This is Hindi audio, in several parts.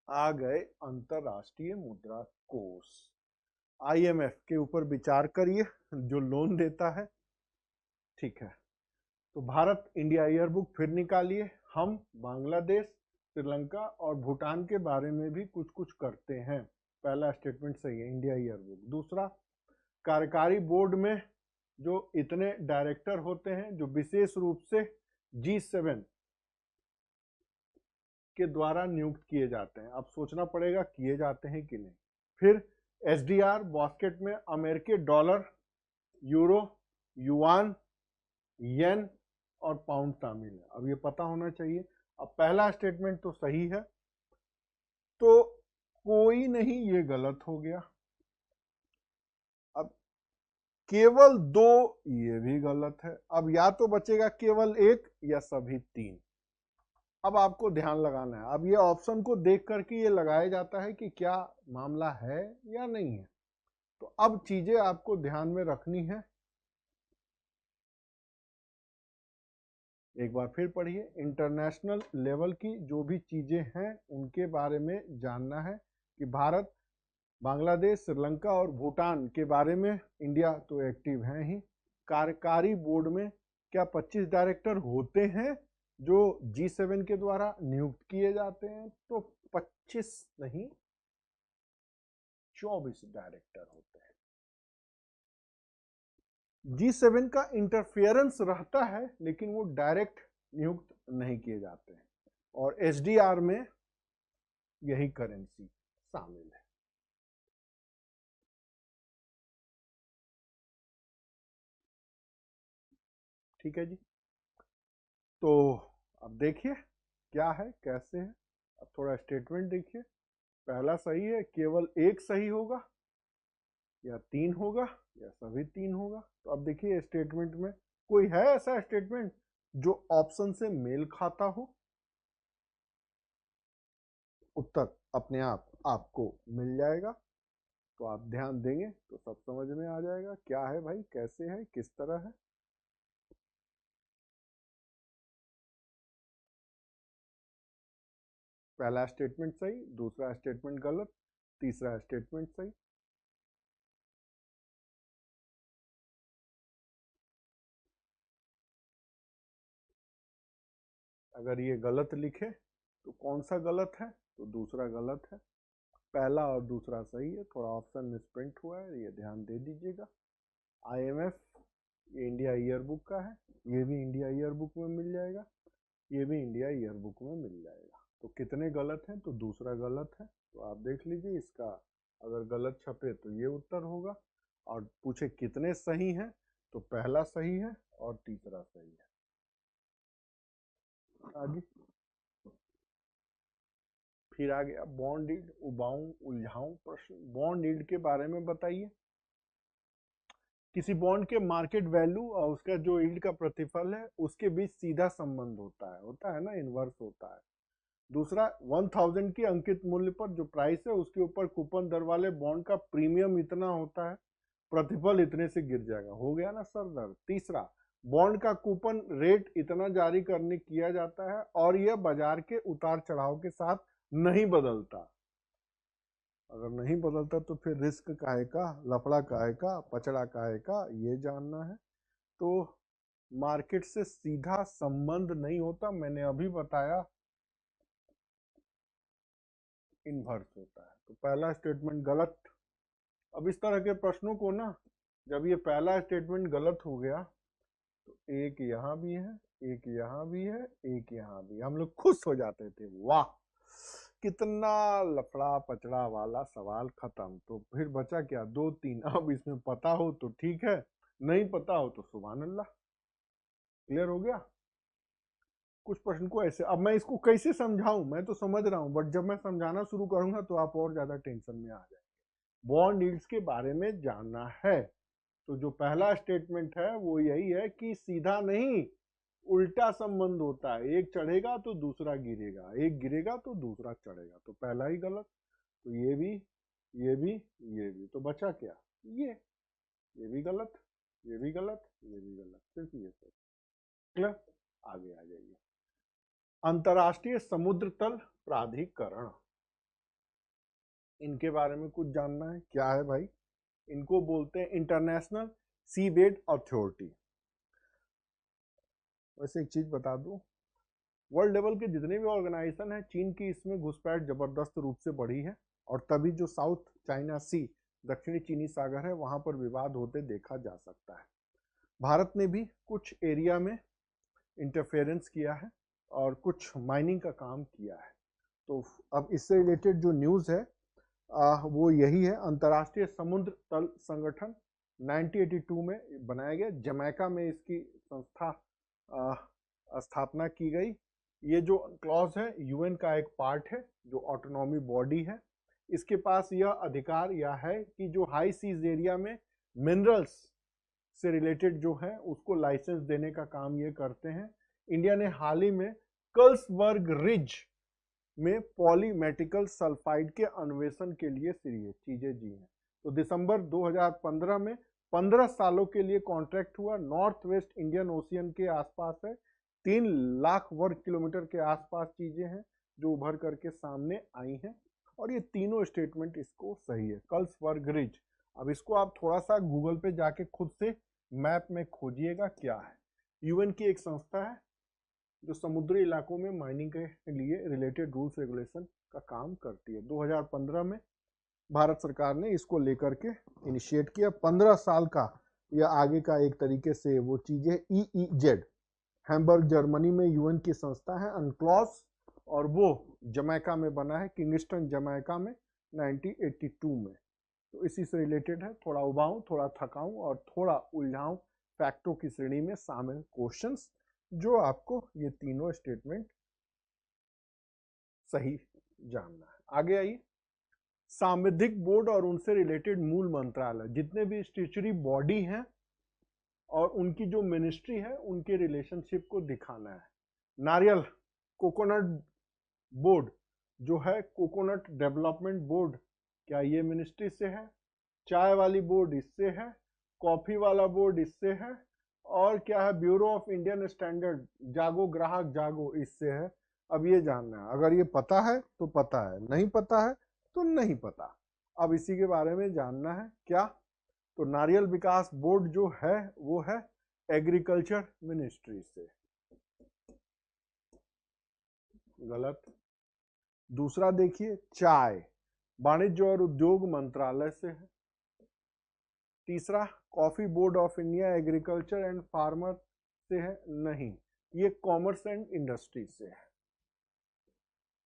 आ गए अंतरराष्ट्रीय मुद्रा कोष, IMF के ऊपर विचार करिए, जो लोन देता है। ठीक है, तो भारत इंडिया ईयरबुक फिर निकालिए। हम बांग्लादेश, श्रीलंका और भूटान के बारे में भी कुछ कुछ करते हैं। पहला स्टेटमेंट सही है, इंडिया ईयरबुक। दूसरा, कार्यकारी बोर्ड में जो इतने डायरेक्टर होते हैं जो विशेष रूप से G7 के द्वारा नियुक्त किए जाते हैं। अब सोचना पड़ेगा किए जाते हैं कि नहीं। फिर SDR बास्केट में अमेरिकी डॉलर, यूरो, युआन, येन और पाउंड शामिल है। अब ये पता होना चाहिए। अब पहला स्टेटमेंट तो सही है, तो कोई नहीं, ये गलत हो गया। अब केवल दो, ये भी गलत है। अब या तो बचेगा केवल एक या सभी तीन। अब आपको ध्यान लगाना है। अब ये ऑप्शन को देख करके ये लगाया जाता है कि क्या मामला है या नहीं है। तो अब चीजें आपको ध्यान में रखनी है। एक बार फिर पढ़िए। इंटरनेशनल लेवल की जो भी चीजें हैं उनके बारे में जानना है कि भारत, बांग्लादेश, श्रीलंका और भूटान के बारे में इंडिया तो एक्टिव है ही। कार्यकारी बोर्ड में क्या 25 डायरेक्टर होते हैं जो G7 के द्वारा नियुक्त किए जाते हैं? तो 25 नहीं, 24 डायरेक्टर होते हैं। G7 का इंटरफेरेंस रहता है, लेकिन वो डायरेक्ट नियुक्त नहीं किए जाते हैं। और SDR में यही करेंसी शामिल है। ठीक है जी। तो अब देखिए क्या है, कैसे है। अब थोड़ा स्टेटमेंट देखिए। पहला सही है, केवल एक सही होगा, या तीन होगा, या सभी तीन होगा। तो अब देखिए स्टेटमेंट में कोई है ऐसा स्टेटमेंट जो ऑप्शन से मेल खाता हो? उत्तर अपने आप आपको मिल जाएगा। तो आप ध्यान देंगे तो सब समझ में आ जाएगा क्या है भाई, कैसे है, किस तरह है। पहला स्टेटमेंट सही, दूसरा स्टेटमेंट गलत, तीसरा स्टेटमेंट सही। अगर ये गलत लिखे तो कौन सा गलत है? तो दूसरा गलत है। पहला और दूसरा सही है। थोड़ा ऑप्शन मिसप्रिंट हुआ है, ये ध्यान दे दीजिएगा। IMF ये इंडिया ईयर बुक का है, ये भी इंडिया ईयर बुक में मिल जाएगा, ये भी इंडिया ईयर बुक में मिल जाएगा। तो कितने गलत हैं? तो दूसरा गलत है। तो आप देख लीजिए, इसका अगर गलत छपे तो ये उत्तर होगा। और पूछे कितने सही हैं, तो पहला सही है और तीसरा सही है। आगे फिर आ गया बॉन्ड यील्ड, उबाऊ उलझाऊ प्रश्न। बॉन्ड यील्ड के बारे में बताइए। किसी बॉन्ड के मार्केट वैल्यू और उसका जो यील्ड का प्रतिफल है उसके बीच सीधा संबंध होता है ना, इनवर्स होता है। दूसरा, 1000 की अंकित मूल्य पर जो प्राइस है उसके ऊपर कूपन दर वाले बॉन्ड का प्रीमियम इतना होता है, प्रतिफल इतने से गिर जाएगा। हो गया ना सर दर। तीसरा, बॉन्ड का कूपन रेट इतना जारी करने किया जाता है और यह बाजार के उतार चढ़ाव के साथ नहीं बदलता। अगर नहीं बदलता तो फिर रिस्क काहे का, लफड़ा काहे का, पचड़ा काहे का, ये जानना है। तो मार्केट से सीधा संबंध नहीं होता, मैंने अभी बताया, इनवर्स होता है। तो पहला स्टेटमेंट गलत। अब इस तरह के प्रश्नों को ना, जब ये पहला स्टेटमेंट गलत हो गया तो एक यहाँ भी है, एक यहाँ भी है, एक यहाँ भी, हम लोग खुश हो जाते थे, वाह कितना लफड़ा पचड़ा वाला सवाल खत्म। तो फिर बचा क्या, दो तीन। अब इसमें पता हो तो ठीक है, नहीं पता हो तो सुभान अल्लाह। क्लियर हो गया। कुछ प्रश्न को ऐसे, अब मैं इसको कैसे समझाऊं, मैं तो समझ रहा हूं, बट जब मैं समझाना शुरू करूंगा तो आप और ज्यादा टेंशन में आ जाएंगे। बॉन्ड यील्ड्स के बारे में जानना है, तो जो पहला स्टेटमेंट है वो यही है कि सीधा नहीं, उल्टा संबंध होता है। एक चढ़ेगा तो दूसरा गिरेगा, एक गिरेगा तो दूसरा चढ़ेगा। तो पहला ही गलत। तो ये भी, ये भी, ये भी, तो बचा क्या, ये भी गलत, ये भी गलत, ये भी गलत, सिर्फ ये सब। क्लियर। आगे आ जाइए। अंतर्राष्ट्रीय समुद्र तल प्राधिकरण, इनके बारे में कुछ जानना है? क्या है भाई? इनको बोलते हैं इंटरनेशनल सीबेड अथॉरिटी। वैसे एक चीज बता दूं, वर्ल्ड लेवल के जितने भी ऑर्गेनाइजेशन है, चीन की इसमें घुसपैठ जबरदस्त रूप से बढ़ी है, और तभी जो साउथ चाइना सी, दक्षिणी चीनी सागर है, वहां पर विवाद होते देखा जा सकता है। भारत ने भी कुछ एरिया में इंटरफेरेंस किया है और कुछ माइनिंग का काम किया है। तो अब इससे रिलेटेड जो न्यूज़ है वो यही है। अंतर्राष्ट्रीय समुद्र तल संगठन 1982 में बनाया गया, जमैका में इसकी संस्था स्थापना की गई। ये जो क्लॉज है यूएन का एक पार्ट है, जो ऑटोनॉमी बॉडी है। इसके पास यह अधिकार यह है कि जो हाई सीज एरिया में मिनरल्स से रिलेटेड जो है उसको लाइसेंस देने का काम ये करते हैं। इंडिया ने हाल ही में कर्ल्सबर्ग रिज में पॉलीमेटिकल सल्फाइड के अन्वेषण के लिए चीजें जी हैं। तो दिसंबर 2015 में 15 सालों के लिए कॉन्ट्रैक्ट हुआ। नॉर्थ वेस्ट इंडियन ओशियन के आसपास है, 3 लाख वर्ग किलोमीटर के आसपास चीजें हैं जो उभर करके सामने आई हैं, और ये तीनों स्टेटमेंट इसको सही है। कर्ल्सबर्ग रिज, अब इसको आप थोड़ा सा गूगल पे जाके खुद से मैप में खोजिएगा क्या है। यूएन की एक संस्था है जो समुद्री इलाकों में माइनिंग के लिए रिलेटेड रूल्स रेगुलेशन का काम करती है। 2015 में भारत सरकार ने इसको लेकर के इनिशिएट किया। 15 साल का या आगे का एक तरीके से वो चीज है। EEZ हैम्बर्ग जर्मनी में यूएन की संस्था है, अनक्लॉस, और वो जमैका में बना है, किंगस्टन जमैका में 1982 में। तो इसी से रिलेटेड है। थोड़ा उबाऊं, थोड़ा थकाऊं और थोड़ा उलझाऊं फैक्टों की श्रेणी में शामिल क्वेश्चंस, जो आपको ये तीनों स्टेटमेंट सही जानना है। आगे आइए। सांविधिक बोर्ड और उनसे रिलेटेड मूल मंत्रालय, जितने भी स्टैट्यूटरी बॉडी हैं और उनकी जो मिनिस्ट्री है, उनके रिलेशनशिप को दिखाना है। नारियल कोकोनट बोर्ड जो है, कोकोनट डेवलपमेंट बोर्ड, क्या ये मिनिस्ट्री से है? चाय वाली बोर्ड इससे है, कॉफी वाला बोर्ड इससे है, और क्या है, ब्यूरो ऑफ इंडियन स्टैंडर्ड, जागो ग्राहक जागो, इससे है। अब ये जानना है, अगर ये पता है तो पता है, नहीं पता है तो नहीं पता। अब इसी के बारे में जानना है क्या? तो नारियल विकास बोर्ड जो है वो है एग्रीकल्चर मिनिस्ट्री से। गलत। दूसरा देखिए, चाय वाणिज्य और उद्योग मंत्रालय से है। तीसरा, coffee board of India agriculture and farmer से है, नहीं, ये कॉमर्स एंड इंडस्ट्री से है,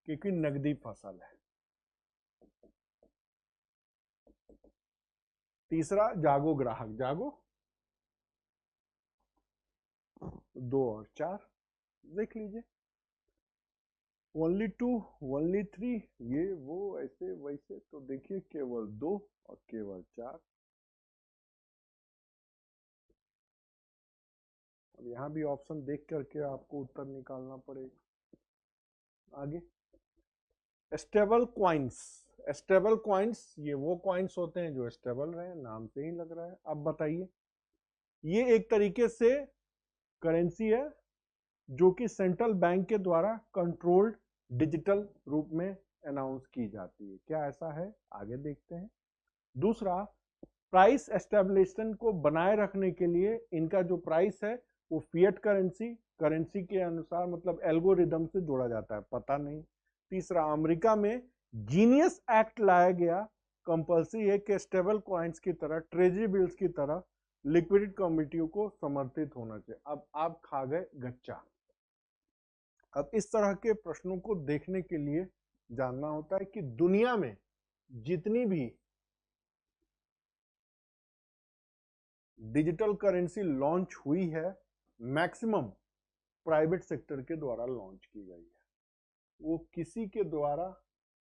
क्योंकि नकदी फसल है। तीसरा, जागो ग्राहक जागो, 2 और 4 देख लीजिए। ओनली 2, ओनली 3, ये वो ऐसे वैसे, तो देखिए केवल 2 और केवल 4। अब यहाँ भी ऑप्शन देख करके आपको उत्तर निकालना पड़ेगा। आगे, स्टेबल क्वाइंस। स्टेबल क्वाइंस ये वो क्वाइंस होते हैं जो स्टेबल रहे, नाम से ही लग रहा है। अब बताइए, ये एक तरीके से करेंसी है जो कि सेंट्रल बैंक के द्वारा कंट्रोल्ड डिजिटल रूप में अनाउंस की जाती है। क्या ऐसा है? आगे देखते हैं। दूसरा, प्राइस एस्टेब्लिशमेंट को बनाए रखने के लिए इनका जो प्राइस है वो फिएट करेंसी के अनुसार, मतलब एल्गोरिदम से जोड़ा जाता है, पता नहीं। तीसरा, अमेरिका में जीनियस एक्ट लाया गया, कंपल्सरी है कि स्टेबल कॉइन्स की तरह, ट्रेजरी बिल्स की तरह लिक्विडिटी कमिटियों को समर्थित होना चाहिए। अब आप खा गए गच्चा। अब इस तरह के प्रश्नों को देखने के लिए जानना होता है कि दुनिया में जितनी भी डिजिटल करेंसी लॉन्च हुई है, मैक्सिमम प्राइवेट सेक्टर के द्वारा लॉन्च की गई है। वो किसी के द्वारा,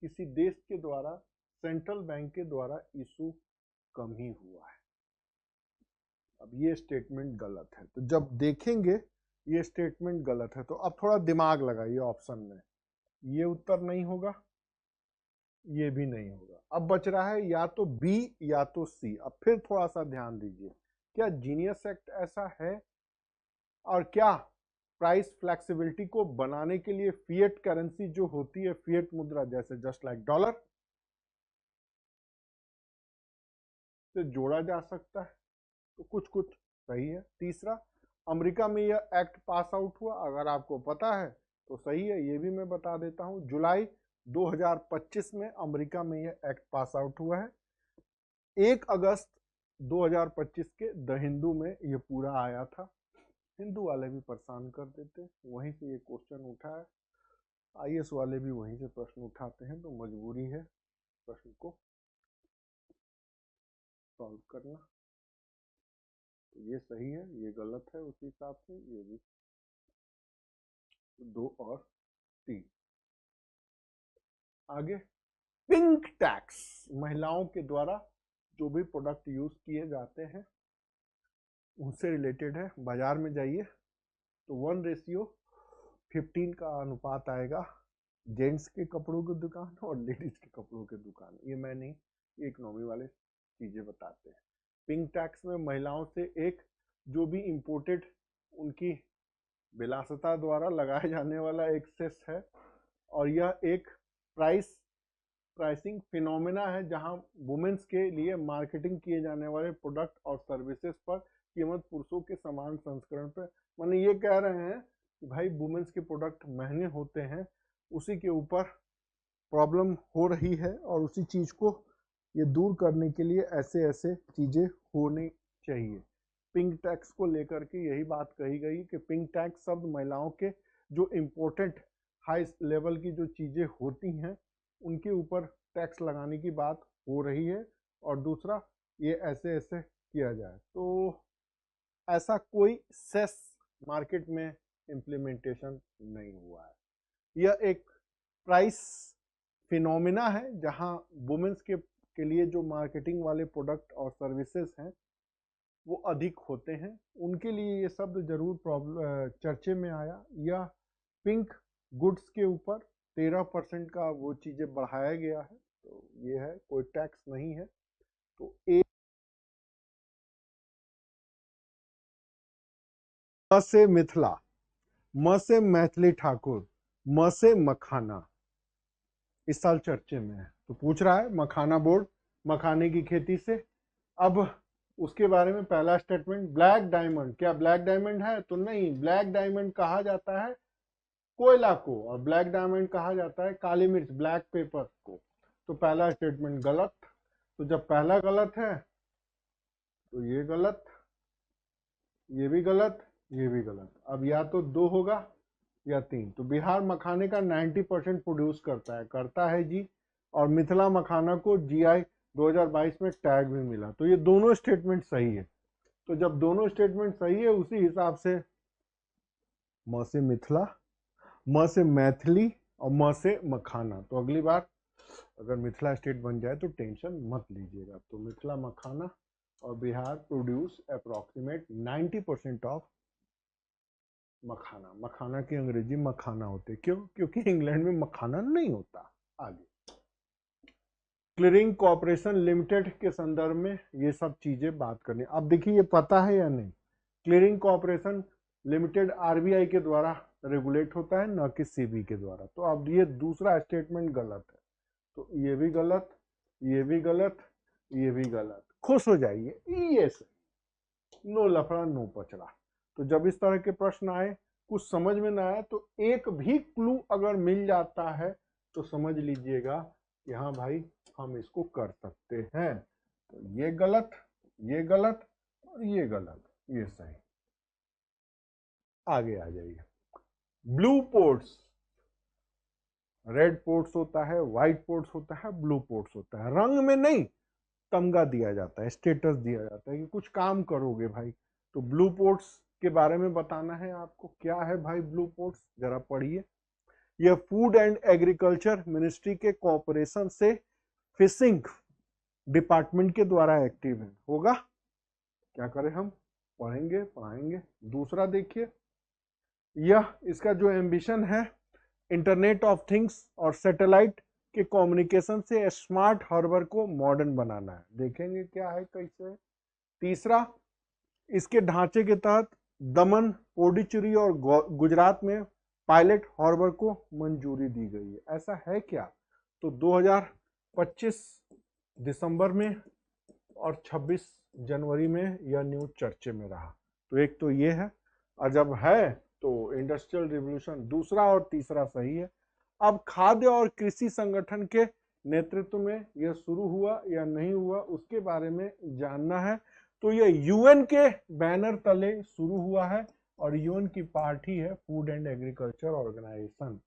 किसी देश के द्वारा, सेंट्रल बैंक के द्वारा इशू कम ही हुआ है। अब ये स्टेटमेंट गलत है, तो जब देखेंगे ये स्टेटमेंट गलत है तो अब थोड़ा दिमाग लगाइए ऑप्शन में। ये उत्तर नहीं होगा, ये भी नहीं होगा। अब बच रहा है या तो बी या तो सी। अब फिर थोड़ा सा ध्यान दीजिए, क्या जीनियस एक्ट ऐसा है? और क्या प्राइस फ्लेक्सिबिलिटी को बनाने के लिए फिएट करेंसी जो होती है, फिएट मुद्रा, जैसे जस्ट लाइक डॉलर, से जोड़ा जा सकता है, तो कुछ कुछ सही है। तीसरा, अमेरिका में यह एक्ट पास आउट हुआ, अगर आपको पता है तो सही है, ये भी मैं बता देता हूँ। जुलाई 2025 में अमेरिका में यह एक्ट पास आउट हुआ है। 1 अगस्त 2025 के द हिंदू में ये पूरा आया था। हिंदू वाले भी परेशान कर देते, वहीं से ये क्वेश्चन उठा है। आईएएस वाले भी वहीं से प्रश्न उठाते हैं, तो मजबूरी है प्रश्न को सॉल्व करना। तो ये सही है, ये गलत है, उसी हिसाब से ये भी 2 और 3। आगे, पिंक टैक्स, महिलाओं के द्वारा जो भी प्रोडक्ट यूज किए जाते हैं उनसे रिलेटेड है। बाजार में जाइए तो 1:15 का अनुपात आएगा, जेंट्स के कपड़ों की दुकान और लेडीज के कपड़ों की दुकान। ये मैं नहीं, ये इकोनॉमी वाले चीजें बताते हैं। पिंक टैक्स में महिलाओं से एक जो भी इंपोर्टेड उनकी विलासिता द्वारा लगाया जाने वाला एक सेस है, और यह एक प्राइसिंग फिनोमेना है जहां वुमेन्स के लिए मार्केटिंग किए जाने वाले प्रोडक्ट और सर्विसेज पर कीमत पुरुषों के समान संस्करण पर, माने ये कह रहे हैं कि भाई वुमेन्स के प्रोडक्ट महंगे होते हैं, उसी के ऊपर प्रॉब्लम हो रही है, और उसी चीज को ये दूर करने के लिए ऐसे ऐसे चीजें होनी चाहिए। पिंक टैक्स को लेकर के यही बात कही गई कि पिंक टैक्स शब्द महिलाओं के जो इम्पोर्टेंट हाई लेवल की जो चीजें होती हैं उनके ऊपर टैक्स लगाने की बात हो रही है, और दूसरा ये ऐसे ऐसे किया जाए। तो ऐसा कोई सेस मार्केट में इम्प्लीमेंटेशन नहीं हुआ है। यह एक प्राइस फिनोमिना है जहां वुमेन्स के लिए जो मार्केटिंग वाले प्रोडक्ट और सर्विसेज हैं वो अधिक होते हैं, उनके लिए ये शब्द जरूर चर्चे में आया। यह पिंक गुड्स के ऊपर 13% का वो चीजें बढ़ाया गया है, तो ये है, कोई टैक्स नहीं है। तो म से मिथिला, म से मैथिली ठाकुर, म से मखाना इस साल चर्चे में है। तो पूछ रहा है मखाना बोर्ड मखाने की खेती से। अब उसके बारे में पहला स्टेटमेंट, ब्लैक डायमंड, क्या ब्लैक डायमंड है? तो नहीं, ब्लैक डायमंड कहा जाता है कोयला को, और ब्लैक डायमंड कहा जाता है काली मिर्च, ब्लैक पेपर को। तो पहला स्टेटमेंट गलत। तो जब पहला गलत है तो ये गलत, ये भी गलत, ये भी गलत। अब या तो 2 होगा या 3। तो बिहार मखाने का 90% प्रोड्यूस करता है जी, और मिथिला मखाना को जीआई 2022 में टैग भी मिला। तो ये दोनों स्टेटमेंट सही है। तो जब दोनों स्टेटमेंट सही है उसी हिसाब से म से मिथिला, म से मैथिली और म से मखाना। तो अगली बार अगर मिथिला स्टेट बन जाए तो टेंशन मत लीजिएगा। तो मिथिला मखाना और बिहार प्रोड्यूस अप्रोक्सीमेट 90% ऑफ मखाना। मखाना की अंग्रेजी मखाना होते, क्यों? क्योंकि इंग्लैंड में मखाना नहीं होता। आगे, क्लियरिंग कॉर्पोरेशन लिमिटेड के संदर्भ में ये सब चीजें बात करनी। अब देखिए ये पता है या नहीं, क्लियरिंग कॉर्पोरेशन लिमिटेड आरबीआई के द्वारा रेगुलेट होता है, न कि सेबी के द्वारा। तो अब ये दूसरा स्टेटमेंट गलत है, तो ये भी गलत, ये भी गलत, ये भी गलत। खुश हो जाइए, ये सही, नो लफड़ा नो पचड़ा। तो जब इस तरह के प्रश्न आए, कुछ समझ में ना आए, तो एक भी क्लू अगर मिल जाता है तो समझ लीजिएगा कि हाँ भाई हम इसको कर सकते हैं। तो ये गलत, ये गलत और ये गलत, ये सही। आगे आ जाइए। ब्लू पोर्ट्स, रेड पोर्ट्स होता है, व्हाइट पोर्ट्स होता है, ब्लू पोर्ट्स होता है। रंग में नहीं, तमगा दिया जाता है, स्टेटस दिया जाता है कि कुछ काम करोगे भाई। तो ब्लू पोर्ट्स के बारे में बताना है आपको। क्या है भाई ब्लू पोर्ट्स, जरा पढ़िए। यह फूड एंड एग्रीकल्चर मिनिस्ट्री के कॉर्पोरेशन से फिशिंग डिपार्टमेंट के द्वारा एक्टिव है। होगा, क्या करें हम, पढ़ेंगे पढ़ाएंगे। दूसरा देखिए, यह इसका जो एम्बिशन है इंटरनेट ऑफ थिंग्स और सैटेलाइट के कम्युनिकेशन से स्मार्ट हार्बर को मॉडर्न बनाना है। देखेंगे क्या है, कैसे। तीसरा, इसके ढांचे के तहत दमन, पुडुचेरी और गुजरात में पायलट हार्बर को मंजूरी दी गई है। ऐसा है क्या? तो 2025 दिसंबर में और 26 जनवरी में यह न्यूज चर्चे में रहा। तो एक तो ये है, और जब है तो इंडस्ट्रियल रिवॉल्यूशन दूसरा और तीसरा सही है। अब खाद्य और कृषि संगठन के नेतृत्व में यह शुरू हुआ या नहीं हुआ उसके बारे में जानना है। तो यह यूएन के बैनर तले शुरू हुआ है और यूएन की पार्टी है food and agriculture organization.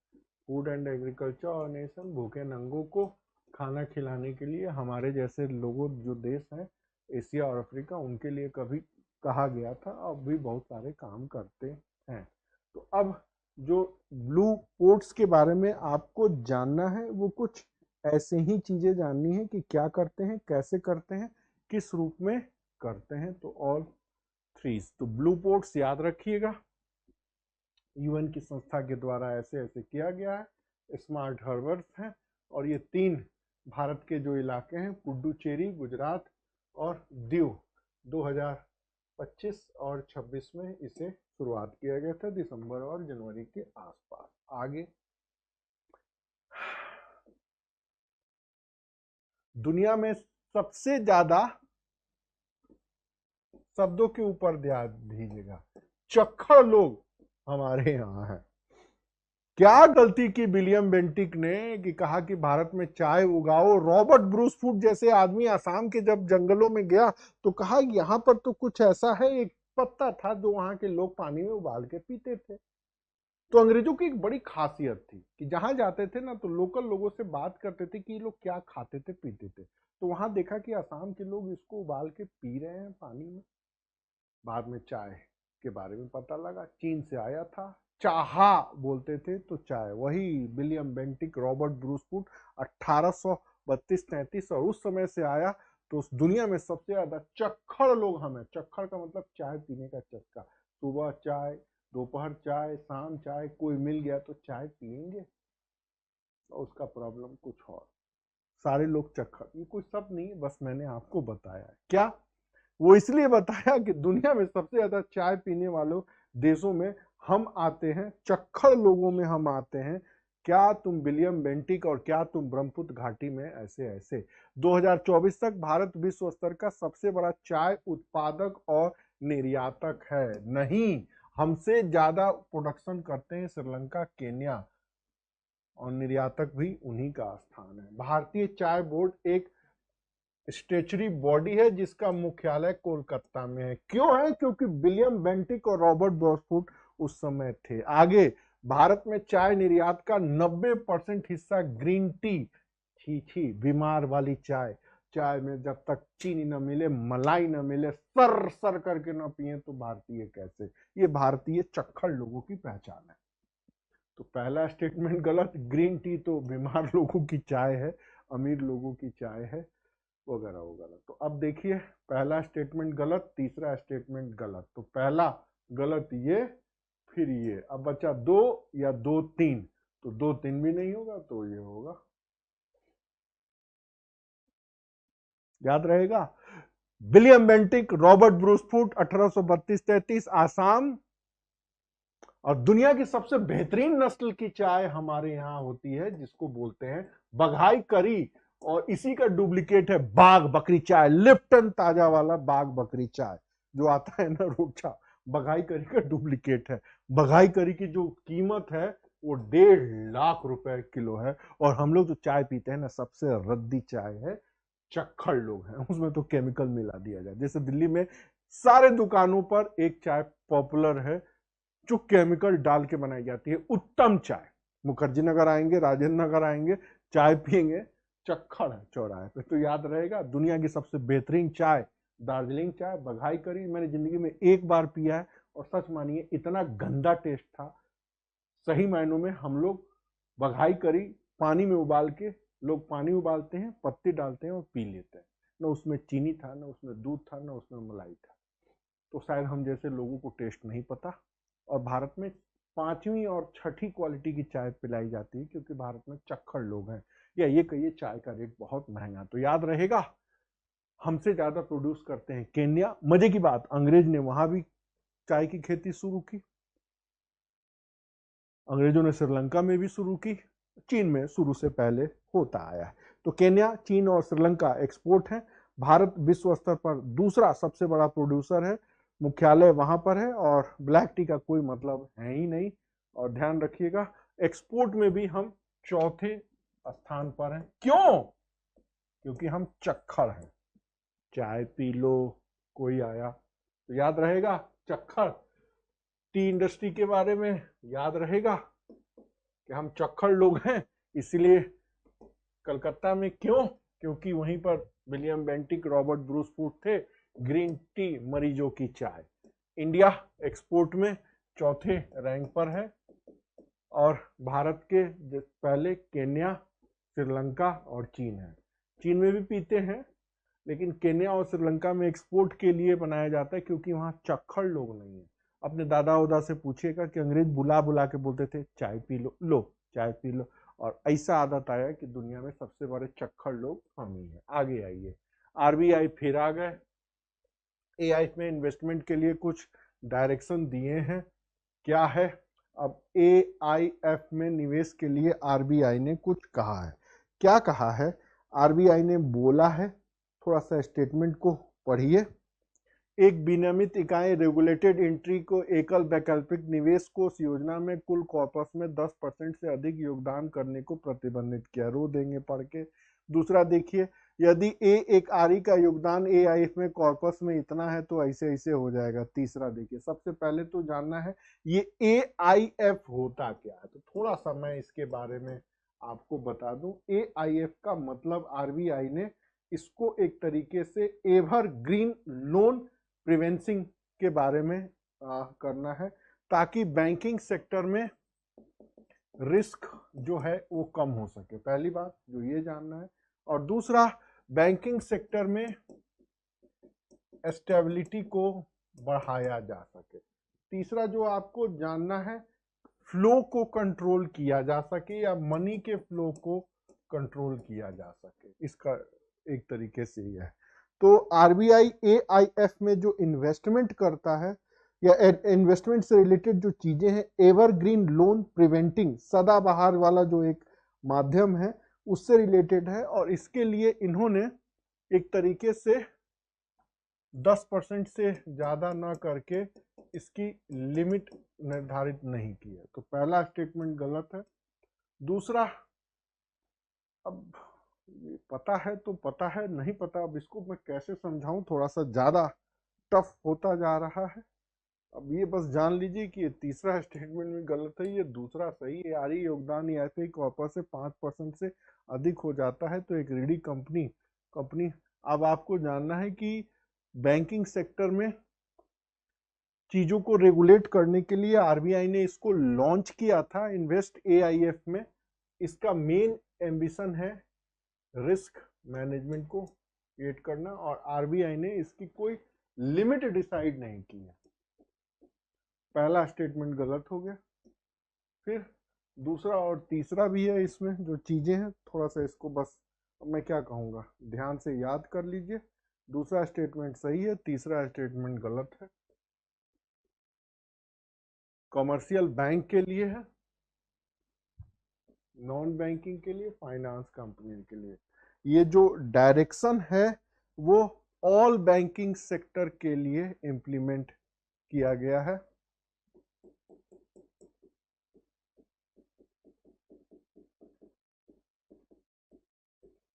Food and agriculture organization भूखे नंगों को खाना खिलाने के लिए, हमारे जैसे लोगों जो देश हैं एशिया और अफ्रीका, उनके लिए कभी कहा गया था, अब भी बहुत सारे काम करते हैं। तो अब जो ब्लू पोर्ट्स के बारे में आपको जानना है वो कुछ ऐसे ही चीजें जाननी है कि क्या करते हैं, कैसे करते हैं, किस रूप में करते हैं। तो ऑल थ्रीज, तो ब्लू पोर्ट्स याद रखिएगा, यूएन की संस्था के द्वारा ऐसे ऐसे किया गया है। स्मार्ट हार्बर्स हैं और ये 3 भारत के जो इलाके हैं, पुडुचेरी गुजरात और दीव, 2025 और 26 में इसे शुरुआत किया गया था, दिसंबर और जनवरी के आसपास। आगे, दुनिया में सबसे ज्यादा शब्दों के ऊपर ध्यान दीजिएगा, चक्खड़ लोग हमारे यहाँ हैं। क्या गलती की विलियम बेंटिक ने कि कहा कि भारत में चाय उगाओ। रॉबर्ट ब्रूस फूड जैसे आदमी असम के जब जंगलों में गया तो कहा यहाँ पर तो कुछ ऐसा है, एक पत्ता था जो वहां के लोग पानी में उबाल के पीते थे। तो अंग्रेजों की एक बड़ी खासियत थी कि जहां जाते थे ना तो लोकल लोगों से बात करते थे कि ये लोग क्या खाते थे पीते थे। तो वहां देखा कि असम के लोग इसको उबाल के पी रहे हैं पानी में। बाद में चाय के बारे में पता लगा, चीन से आया था, चाहा बोलते थे तो चाय, वही William Bentinck Robert Bruce food 1832-33 और उस समय से आया। तो उस दुनिया में सबसे ज्यादा चक्खड़ लोग हमें, चक्खड़ का मतलब चाय पीने का चस्का, सुबह चाय, दोपहर चाय, शाम चाय, कोई मिल गया तो चाय पियेंगे और उसका प्रॉब्लम कुछ और। सारे लोग चक्खड़, ये कोई सब नहीं, बस मैंने आपको बताया है। क्या वो इसलिए बताया कि दुनिया में सबसे ज्यादा चाय पीने वालों देशों में हम आते हैं, चक्खड़ लोगों में हम आते हैं। क्या तुम विलियम बेंटिक और क्या तुम ब्रह्मपुत्र घाटी में ऐसे ऐसे। 2024 तक भारत विश्व स्तर का सबसे बड़ा चाय उत्पादक और निर्यातक है। नहीं, हमसे ज्यादा प्रोडक्शन करते हैं श्रीलंका, केन्या, और निर्यातक भी उन्हीं का स्थान है। भारतीय चाय बोर्ड एक स्टेचुरी बॉडी है जिसका मुख्यालय कोलकाता में है। क्यों है? क्योंकि विलियम बेंटिक और रॉबर्ट ब्रॉसफुट उस समय थे। आगे, भारत में चाय निर्यात का 90% हिस्सा ग्रीन टी, छी छी, बीमार वाली चाय, चाय में जब तक चीनी न मिले, मलाई न मिले, सर सर करके न पिए तो भारतीय कैसे। ये भारतीय चक्खड़ लोगों की पहचान है। तो पहला स्टेटमेंट गलत, ग्रीन टी तो बीमार लोगों की चाय है, अमीर लोगों की चाय है, वगैरह वगैरह। तो अब देखिए, पहला स्टेटमेंट गलत, तीसरा स्टेटमेंट गलत। तो पहला गलत ये, फिर ये। अब बचा 2 या 2 3, तो 2 3 भी नहीं होगा तो ये होगा, याद रहेगा। William Bentinck, Robert Bruce food, 1832-33, Assam. और दुनिया की सबसे बेहतरीन नस्ल की चाय हमारे यहाँ होती है जिसको बोलते हैं बघाई करी, और इसी का डुप्लीकेट है बाग बकरी चाय, लिप्टन ताजा वाला बाग बकरी चाय जो आता है ना रोचा, बघाई करी का डुप्लीकेट है। बघाई करी की जो कीमत है वो 1.5 लाख रुपए किलो है। और हम लोग जो चाय पीते हैं ना, सबसे रद्दी चाय है, चक्खड़ लोग हैं, उसमें तो केमिकल मिला दिया जाए। जैसे दिल्ली में सारे दुकानों पर एक चाय पॉपुलर है जो केमिकल डाल के बनाई जाती है, उत्तम चाय। मुखर्जी नगर आएंगे, राजेंद्र नगर आएंगे, चाय पियेंगे, चक्खड़ है चौराहे पे, तो याद रहेगा। दुनिया की सबसे बेहतरीन चाय दार्जिलिंग चाय, बघाई करी, मैंने जिंदगी में एक बार पिया है और सच मानिए इतना गंदा टेस्ट था। सही मायनों में हम लोग बघाई करी पानी में उबाल के, लोग पानी उबालते हैं, पत्ती डालते हैं और पी लेते हैं, ना उसमें चीनी था, ना उसमें दूध था, ना उसमें मलाई था। तो शायद हम जैसे लोगों को टेस्ट नहीं पता। और भारत में 5वीं और 6ठी क्वालिटी की चाय पिलाई जाती है क्योंकि भारत में चक्खड़ लोग हैं, या ये कहिए चाय का रेट बहुत महंगा। तो याद रहेगा, हमसे ज्यादा प्रोड्यूस करते हैं केन्या। मजे की बात, अंग्रेज ने वहां भी चाय की खेती शुरू की, अंग्रेजों ने श्रीलंका में भी शुरू की, चीन में शुरू से पहले होता आया है। तो केन्या, चीन और श्रीलंका एक्सपोर्ट है। भारत विश्व स्तर पर दूसरा सबसे बड़ा प्रोड्यूसर है, मुख्यालय वहां पर है, और ब्लैक टी का कोई मतलब है ही नहीं। और ध्यान रखिएगा, एक्सपोर्ट में भी हम चौथे स्थान पर हैं। क्यों? क्योंकि हम चक्खड़ हैं। चाय पी लो, कोई आया तो याद रहेगा चक्खड़। टी इंडस्ट्री के बारे में याद रहेगा कि हम चक्खड़ लोग हैं। इसलिए कलकत्ता में क्यों? क्योंकि वहीं पर William Bentinck, Robert Bruce food थे। ग्रीन टी मरीजों की चाय। इंडिया एक्सपोर्ट में चौथे रैंक पर है, और भारत के पहले केन्या, श्रीलंका और चीन है। चीन में भी पीते हैं, लेकिन केन्या और श्रीलंका में एक्सपोर्ट के लिए बनाया जाता है क्योंकि वहां चक्खड़ लोग नहीं है। अपने दादा उदा से पूछिएगा कि अंग्रेज बुला बुला के बोलते थे चाय पी लो, लो चाय पी लो, और ऐसा आदत आया कि दुनिया में सबसे बड़े चक्खड़ लोग हम ही हैं। आगे आइए, आरबीआई फिर आ गए। एआई में इन्वेस्टमेंट के लिए कुछ डायरेक्शन दिए हैं। क्या है? अब एआईएफ में निवेश के लिए आरबीआई ने कुछ कहा है। क्या कहा है? आरबीआई ने बोला है, थोड़ा सा स्टेटमेंट को पढ़िए। एक विनियमित इकाई रेगुलेटेड एंट्री को एकल वैकल्पिक निवेश कोष योजना में कुल कॉर्पस में 10% से अधिक योगदान करने को प्रतिबंधित किया। रो देंगे पढ़ के। दूसरा देखिए, यदि एक आरई का योगदान एआईएफ में कॉर्पस में इतना है तो ऐसे ऐसे हो जाएगा। तीसरा देखिए, सबसे पहले तो जानना है ये एआईएफ होता क्या है, तो थोड़ा सा मैं इसके बारे में आपको बता दूं। एआईएफ का मतलब आरबीआई ने इसको एक तरीके से एवर ग्रीन लोन प्रिवेंसिंग के बारे में करना है, ताकि बैंकिंग सेक्टर में रिस्क जो है वो कम हो सके। पहली बात जो ये जानना है। और दूसरा, बैंकिंग सेक्टर में स्टेबिलिटी को बढ़ाया जा सके। तीसरा जो आपको जानना है, फ्लो को कंट्रोल किया जा सके, या मनी के फ्लो को कंट्रोल किया जा सके। इसका एक तरीके से यह है। तो आरबीआई एआईएफ में जो इन्वेस्टमेंट करता है, या इन्वेस्टमेंट से रिलेटेड जो चीजें हैं, एवरग्रीन लोन प्रिवेंटिंग, सदाबहार वाला जो एक माध्यम है, उससे रिलेटेड है। और इसके लिए इन्होंने एक तरीके से 10% से ज्यादा ना करके इसकी लिमिट निर्धारित नहीं की है। तो पहला स्टेटमेंट गलत है। दूसरा, अब ये पता है तो पता है, नहीं पता अब इसको मैं कैसे समझाऊं, थोड़ा सा ज्यादा टफ होता जा रहा है। अब ये बस जान लीजिए कि ये तीसरा स्टेटमेंट में गलत है, ये दूसरा सही है। आरई योगदान ऐसे ही कॉर्पस से 5% से अधिक हो जाता है तो एक रीडी कंपनी। अब आपको जानना है कि बैंकिंग सेक्टर में चीजों को रेगुलेट करने के लिए आरबीआई ने इसको लॉन्च किया था, इन्वेस्ट एआईएफ में। इसका मेन एम्बिशन है रिस्क मैनेजमेंट को क्रिएट करना, और आरबीआई ने इसकी कोई लिमिट डिसाइड नहीं की है। पहला स्टेटमेंट गलत हो गया। फिर दूसरा और तीसरा भी है, इसमें जो चीजें हैं थोड़ा सा इसको बस मैं क्या कहूँगा, ध्यान से याद कर लीजिए। दूसरा स्टेटमेंट सही है, तीसरा स्टेटमेंट गलत है। कमर्शियल बैंक के लिए है, नॉन बैंकिंग के लिए, फाइनेंस कंपनी के लिए। ये जो डायरेक्शन है वो ऑल बैंकिंग सेक्टर के लिए इंप्लीमेंट किया गया है।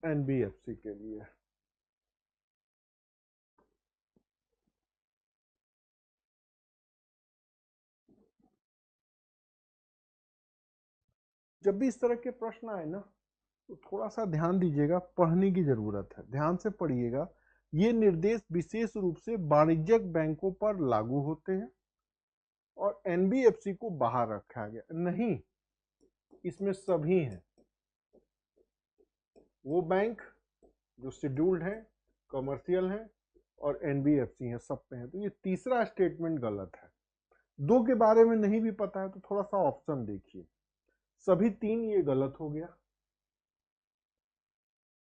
एनबीएफसी के लिए। जब भी इस तरह के प्रश्न आए ना, तो थोड़ा सा ध्यान दीजिएगा, पढ़ने की जरूरत है, ध्यान से पढ़िएगा। ये निर्देश विशेष रूप से वाणिज्यिक बैंकों पर लागू होते हैं, और एनबीएफसी को बाहर रखा गया नहीं, इसमें सभी हैं। वो बैंक जो शेड्यूल्ड है, कमर्शियल है, और एनबीएफसी है, सब पे है। तो ये तीसरा स्टेटमेंट गलत है। दो के बारे में नहीं भी पता है तो थोड़ा सा ऑप्शन देखिए, सभी तीन ये गलत हो गया।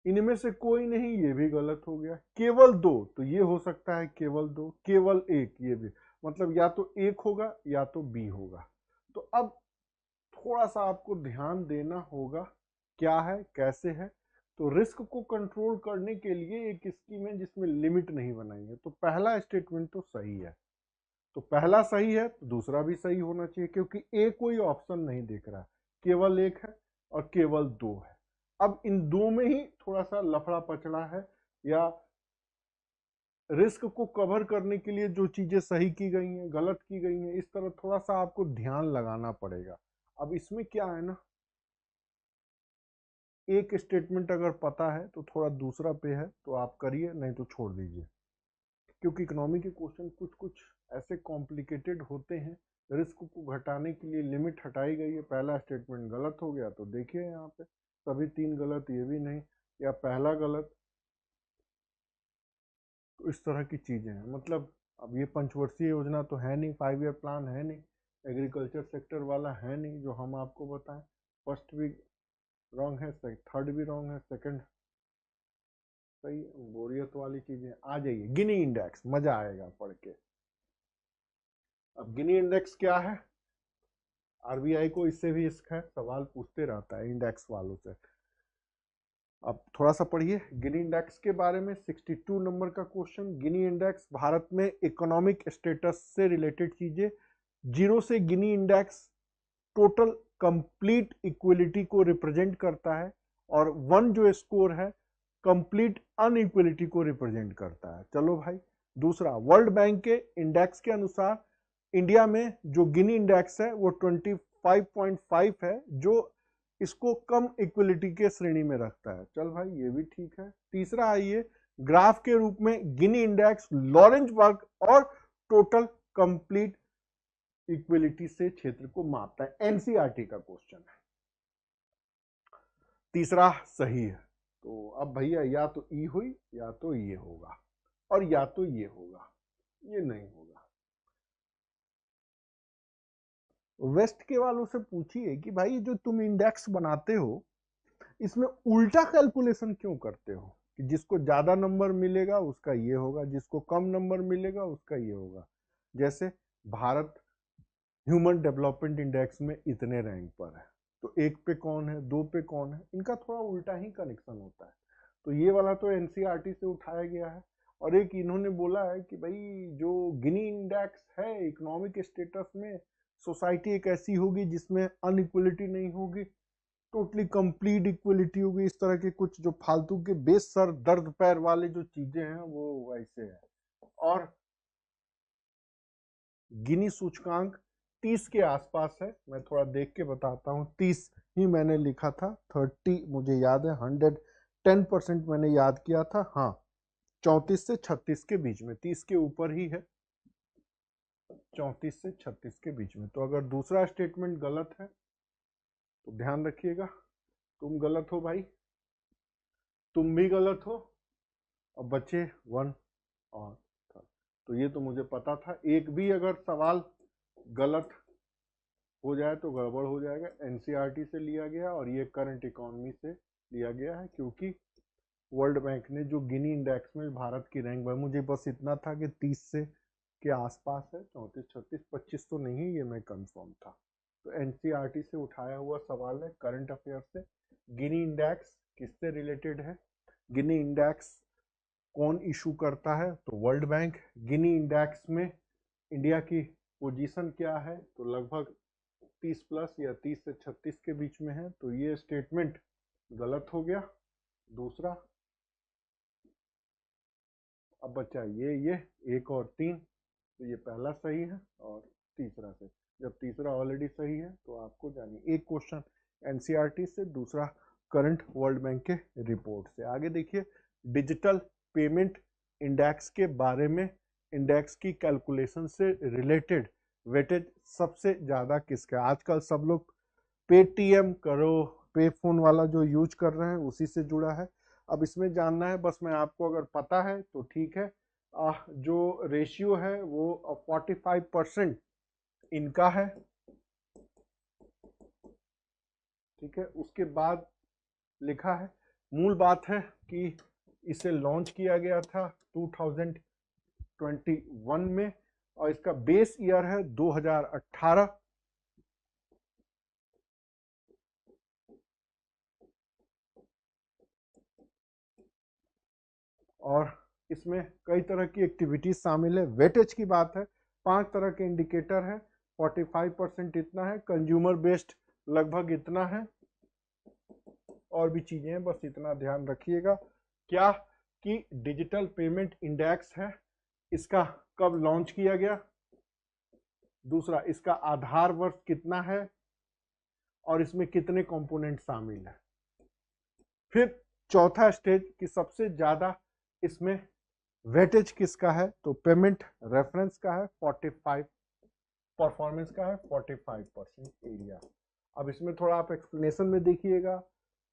इनमें से कोई नहीं, ये भी गलत हो गया। केवल दो, तो ये हो सकता है केवल दो। केवल एक, ये भी, मतलब या तो एक होगा या तो बी होगा। तो अब थोड़ा सा आपको ध्यान देना होगा क्या है कैसे है। तो रिस्क को कंट्रोल करने के लिए एक स्कीम है जिसमें लिमिट नहीं बनाई है। तो पहला स्टेटमेंट तो सही है, तो पहला सही है तो दूसरा भी सही होना चाहिए, क्योंकि ए कोई ऑप्शन नहीं देख रहा, केवल एक है और केवल दो है। अब इन दो में ही थोड़ा सा लफड़ा पचड़ा है, या रिस्क को कवर करने के लिए जो चीजें सही की गई हैं गलत की गई हैं, इस तरह थोड़ा सा आपको ध्यान लगाना पड़ेगा। अब इसमें क्या है ना, एक स्टेटमेंट अगर पता है तो थोड़ा दूसरा पे है तो आप करिए, नहीं तो छोड़ दीजिए, क्योंकि इकोनॉमी के क्वेश्चन कुछ कुछ ऐसे कॉम्प्लिकेटेड होते हैं। रिस्क को घटाने के लिए लिमिट हटाई गई है, पहला स्टेटमेंट गलत हो गया तो देखिए यहाँ पे सभी तीन गलत, ये भी नहीं, या पहला गलत। तो इस तरह की चीजें हैं। मतलब अब ये पंचवर्षीय योजना तो है नहीं, 5 ईयर प्लान है नहीं, एग्रीकल्चर सेक्टर वाला है नहीं जो हम आपको बताएं। फर्स्ट भी रॉन्ग है, थर्ड भी रॉन्ग है, सेकंड सही। बोरियत वाली चीजें आ जाइए। गिनी इंडेक्स, मजा आएगा पढ़ के। अब गिनी इंडेक्स क्या है, आरबीआई को इससे भी इसका सवाल पूछते रहता है इंडेक्स वालों से। अब थोड़ा सा पढ़िए गिनी इंडेक्स के बारे में। 62 नंबर का क्वेश्चन। गिनी इंडेक्स भारत में इकोनॉमिक स्टेटस से रिलेटेड चीजें। 0 से Gini index total complete equality को रिप्रेजेंट करता है, और 1 जो स्कोर है कंप्लीट अनइक्वलिटी को रिप्रेजेंट करता है। चलो भाई, दूसरा वर्ल्ड बैंक के इंडेक्स के अनुसार इंडिया में जो गिनी इंडेक्स है वो 25.5 है, जो इसको कम इक्वलिटी के श्रेणी में रखता है। चल भाई ये भी ठीक है। तीसरा आइए, ग्राफ के रूप में गिनी इंडेक्स लॉरेंजबर्ग और टोटल कंप्लीट इक्वलिटी से क्षेत्र को मापता है। एनसीईआरटी का क्वेश्चन है। तीसरा सही है। तो अब भैया या तो ई हुई या तो ये होगा, और या तो ये होगा, ये नहीं होगा। वेस्ट के वालों से पूछिए कि भाई जो तुम इंडेक्स बनाते हो इसमें उल्टा कैलकुलेशन क्यों करते हो, कि जिसको ज्यादा नंबर मिलेगा उसका ये होगा, जिसको कम नंबर मिलेगा उसका ये होगा। जैसे भारत ह्यूमन डेवलपमेंट इंडेक्स में इतने रैंक पर है, तो 1 पे कौन है, 2 पे कौन है, इनका थोड़ा उल्टा ही कनेक्शन होता है। तो ये वाला तो एनसीईआरटी से उठाया गया है। और एक इन्होंने बोला है कि भाई जो गिनी इंडेक्स है इकोनॉमिक स्टेटस में, सोसाइटी एक ऐसी होगी जिसमें अनइक्वलिटी नहीं होगी, टोटली कंप्लीट इक्वलिटी होगी। इस तरह के कुछ जो फालतू के बेस सर दर्द पैर वाले जो चीजें हैं वो ऐसे है। और गिनी सूचकांक 30 के आसपास है। मैं थोड़ा देख के बताता हूँ, 30 ही मैंने लिखा था, 30 मुझे याद है, 110% मैंने याद किया था। हाँ, 34 से 36 के बीच में, 30 के ऊपर ही है, 34 से 36 के बीच में। तो अगर दूसरा स्टेटमेंट गलत है तो ध्यान रखिएगा, तुम गलत हो भाई, तुम भी गलत हो, और बचे 1 और 3। तो ये तो मुझे पता था। एक भी अगर सवाल गलत हो जाए तो गड़बड़ हो जाएगा। एनसीईआरटी से लिया गया और ये करंट इकोनॉमी से लिया गया है, क्योंकि वर्ल्ड बैंक ने जो गिनी इंडेक्स में भारत की रैंक है, मुझे बस इतना था कि 30 से के आसपास है, 34, 36, 25 तो नहीं, ये मैं कंफर्म था। तो एनसीईआरटी से उठाया हुआ सवाल है, करंट अफेयर से। गिनी इंडेक्स किससे रिलेटेड है, गिनी इंडेक्स कौन इशू करता है, तो वर्ल्ड बैंक। गिनी इंडेक्स में इंडिया की पोजीशन क्या है, तो लगभग 30 प्लस या 30 से 36 के बीच में है। तो ये स्टेटमेंट गलत हो गया। दूसरा, अब बचा ये 1 और 3, तो ये पहला सही है, और तीसरा से, जब तीसरा ऑलरेडी सही है तो आपको जानिए एक क्वेश्चन एनसीईआरटी से, दूसरा करंट वर्ल्ड बैंक के रिपोर्ट से। आगे देखिए, डिजिटल पेमेंट इंडेक्स के बारे में। इंडेक्स की कैलकुलेशन से रिलेटेड वेटेज सबसे ज्यादा किसका? आजकल सब लोग पेटीएम करो, पे फोन वाला जो यूज कर रहे हैं उसी से जुड़ा है। अब इसमें जानना है, बस मैं आपको अगर पता है तो ठीक है। जो रेशियो है वो 45% इनका है, ठीक है। उसके बाद लिखा है, मूल बात है कि इसे लॉन्च किया गया था 2021 में, और इसका बेस ईयर है 2018। और इसमें कई तरह की एक्टिविटीज शामिल है। वेटेज की बात है, 5 तरह के इंडिकेटर है, 45% इतना है, कंज्यूमर बेस्ड लगभग इतना है, और भी चीजें हैं, बस इतना ध्यान रखिएगा। क्या कि डिजिटल पेमेंट इंडेक्स है, इसका कब लॉन्च किया गया, दूसरा इसका आधार वर्ष कितना है, और इसमें कितने कंपोनेंट शामिल है। फिर चौथा स्टेज की सबसे ज्यादा इसमें वेटेज किसका है, तो पेमेंट रेफरेंस का है 45, परफॉर्मेंस का है 45% एरिया। अब इसमें थोड़ा आप एक्सप्लेनेशन में देखिएगा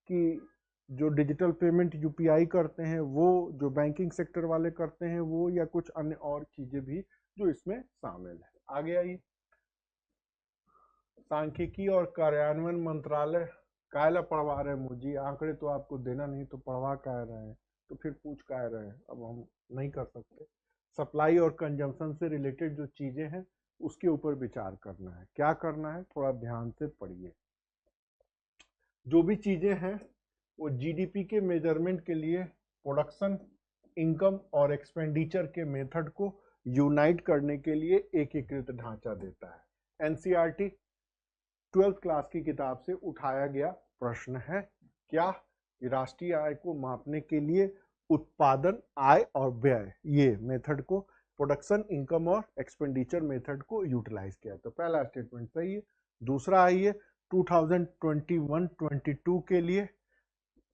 कि जो डिजिटल पेमेंट यूपीआई करते हैं वो, जो बैंकिंग सेक्टर वाले करते हैं वो, या कुछ अन्य और चीजें भी जो इसमें शामिल है। आगे आइए, सांख्यिकी और कार्यान्वयन मंत्रालय कायला पढ़वा रहे हैं मुझे, आंकड़े तो आपको देना नहीं तो पढ़वा कह रहे हैं, तो फिर पूछ कह रहे हैं, अब हम नहीं कर सकते। सप्लाई और कंजम्पशन से रिलेटेड जो चीजें हैं उसके ऊपर विचार करना है। क्या करना है, थोड़ा ध्यान से पढ़िए। जो भी चीजें हैं वो जीडीपी के मेजरमेंट के लिए प्रोडक्शन, इनकम और एक्सपेंडिचर के मेथड को यूनाइट करने के लिए एकीकृत ढांचा देता है। एनसीईआरटी 12th क्लास की किताब से उठाया गया प्रश्न है। क्या, राष्ट्रीय आय को मापने के लिए उत्पादन, आय और व्यय, ये मेथड को, प्रोडक्शन, इनकम और एक्सपेंडिचर मेथड को यूटिलाइज किया। तो पहला स्टेटमेंट सही है। दूसरा आइए, 2021-22 के लिए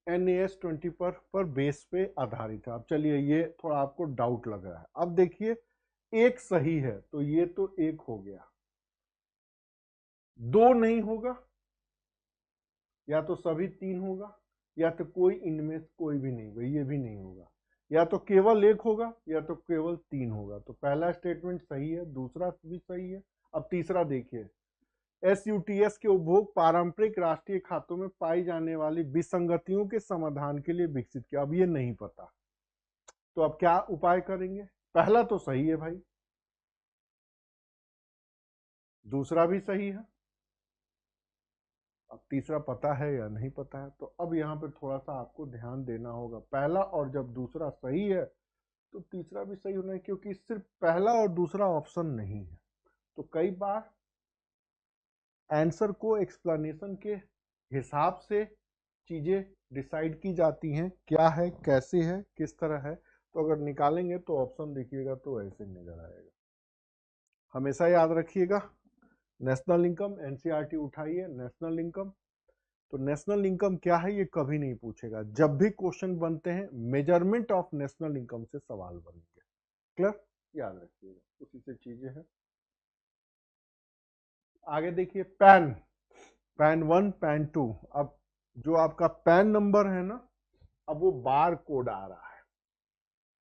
NAS 20 पर बेस पे आधारित है। अब चलिए, ये थोड़ा आपको डाउट लग रहा है। अब देखिए, एक सही है तो ये तो एक हो गया, दो नहीं होगा, या तो सभी तीन होगा, या तो कोई इनमें कोई भी नहीं होगा, ये भी नहीं होगा, या तो केवल एक होगा या तो केवल तीन होगा। तो पहला स्टेटमेंट सही है, दूसरा भी सही है। अब तीसरा देखिए, SUTS के उपभोग पारंपरिक राष्ट्रीय खातों में पाई जाने वाली विसंगतियों के समाधान के लिए विकसित किया। अब ये नहीं पता, तो अब क्या उपाय करेंगे। पहला तो सही है भाई, दूसरा भी सही है, अब तीसरा पता है या नहीं पता है। तो अब यहाँ पे थोड़ा सा आपको ध्यान देना होगा। पहला और जब दूसरा सही है तो तीसरा भी सही होना है, क्योंकि सिर्फ पहला और दूसरा ऑप्शन नहीं है। तो कई बार आंसर को एक्सप्लेनेशन के हिसाब से चीजें डिसाइड की जाती हैं, क्या है, कैसे है, किस तरह है। तो अगर निकालेंगे तो ऑप्शन देखिएगा तो ऐसे नजर आएगा। हमेशा याद रखिएगा, नेशनल इनकम, एनसीईआरटी उठाइए, नेशनल इनकम। तो नेशनल इनकम क्या है ये कभी नहीं पूछेगा। जब भी क्वेश्चन बनते हैं मेजरमेंट ऑफ नेशनल इनकम से सवाल बनेंगे। क्लियर, याद रखिएगा, उसी से चीजें हैं। आगे देखिए, पैन, पैन 1, पैन 2। अब जो आपका पैन नंबर है ना, अब वो बार कोड आ रहा है,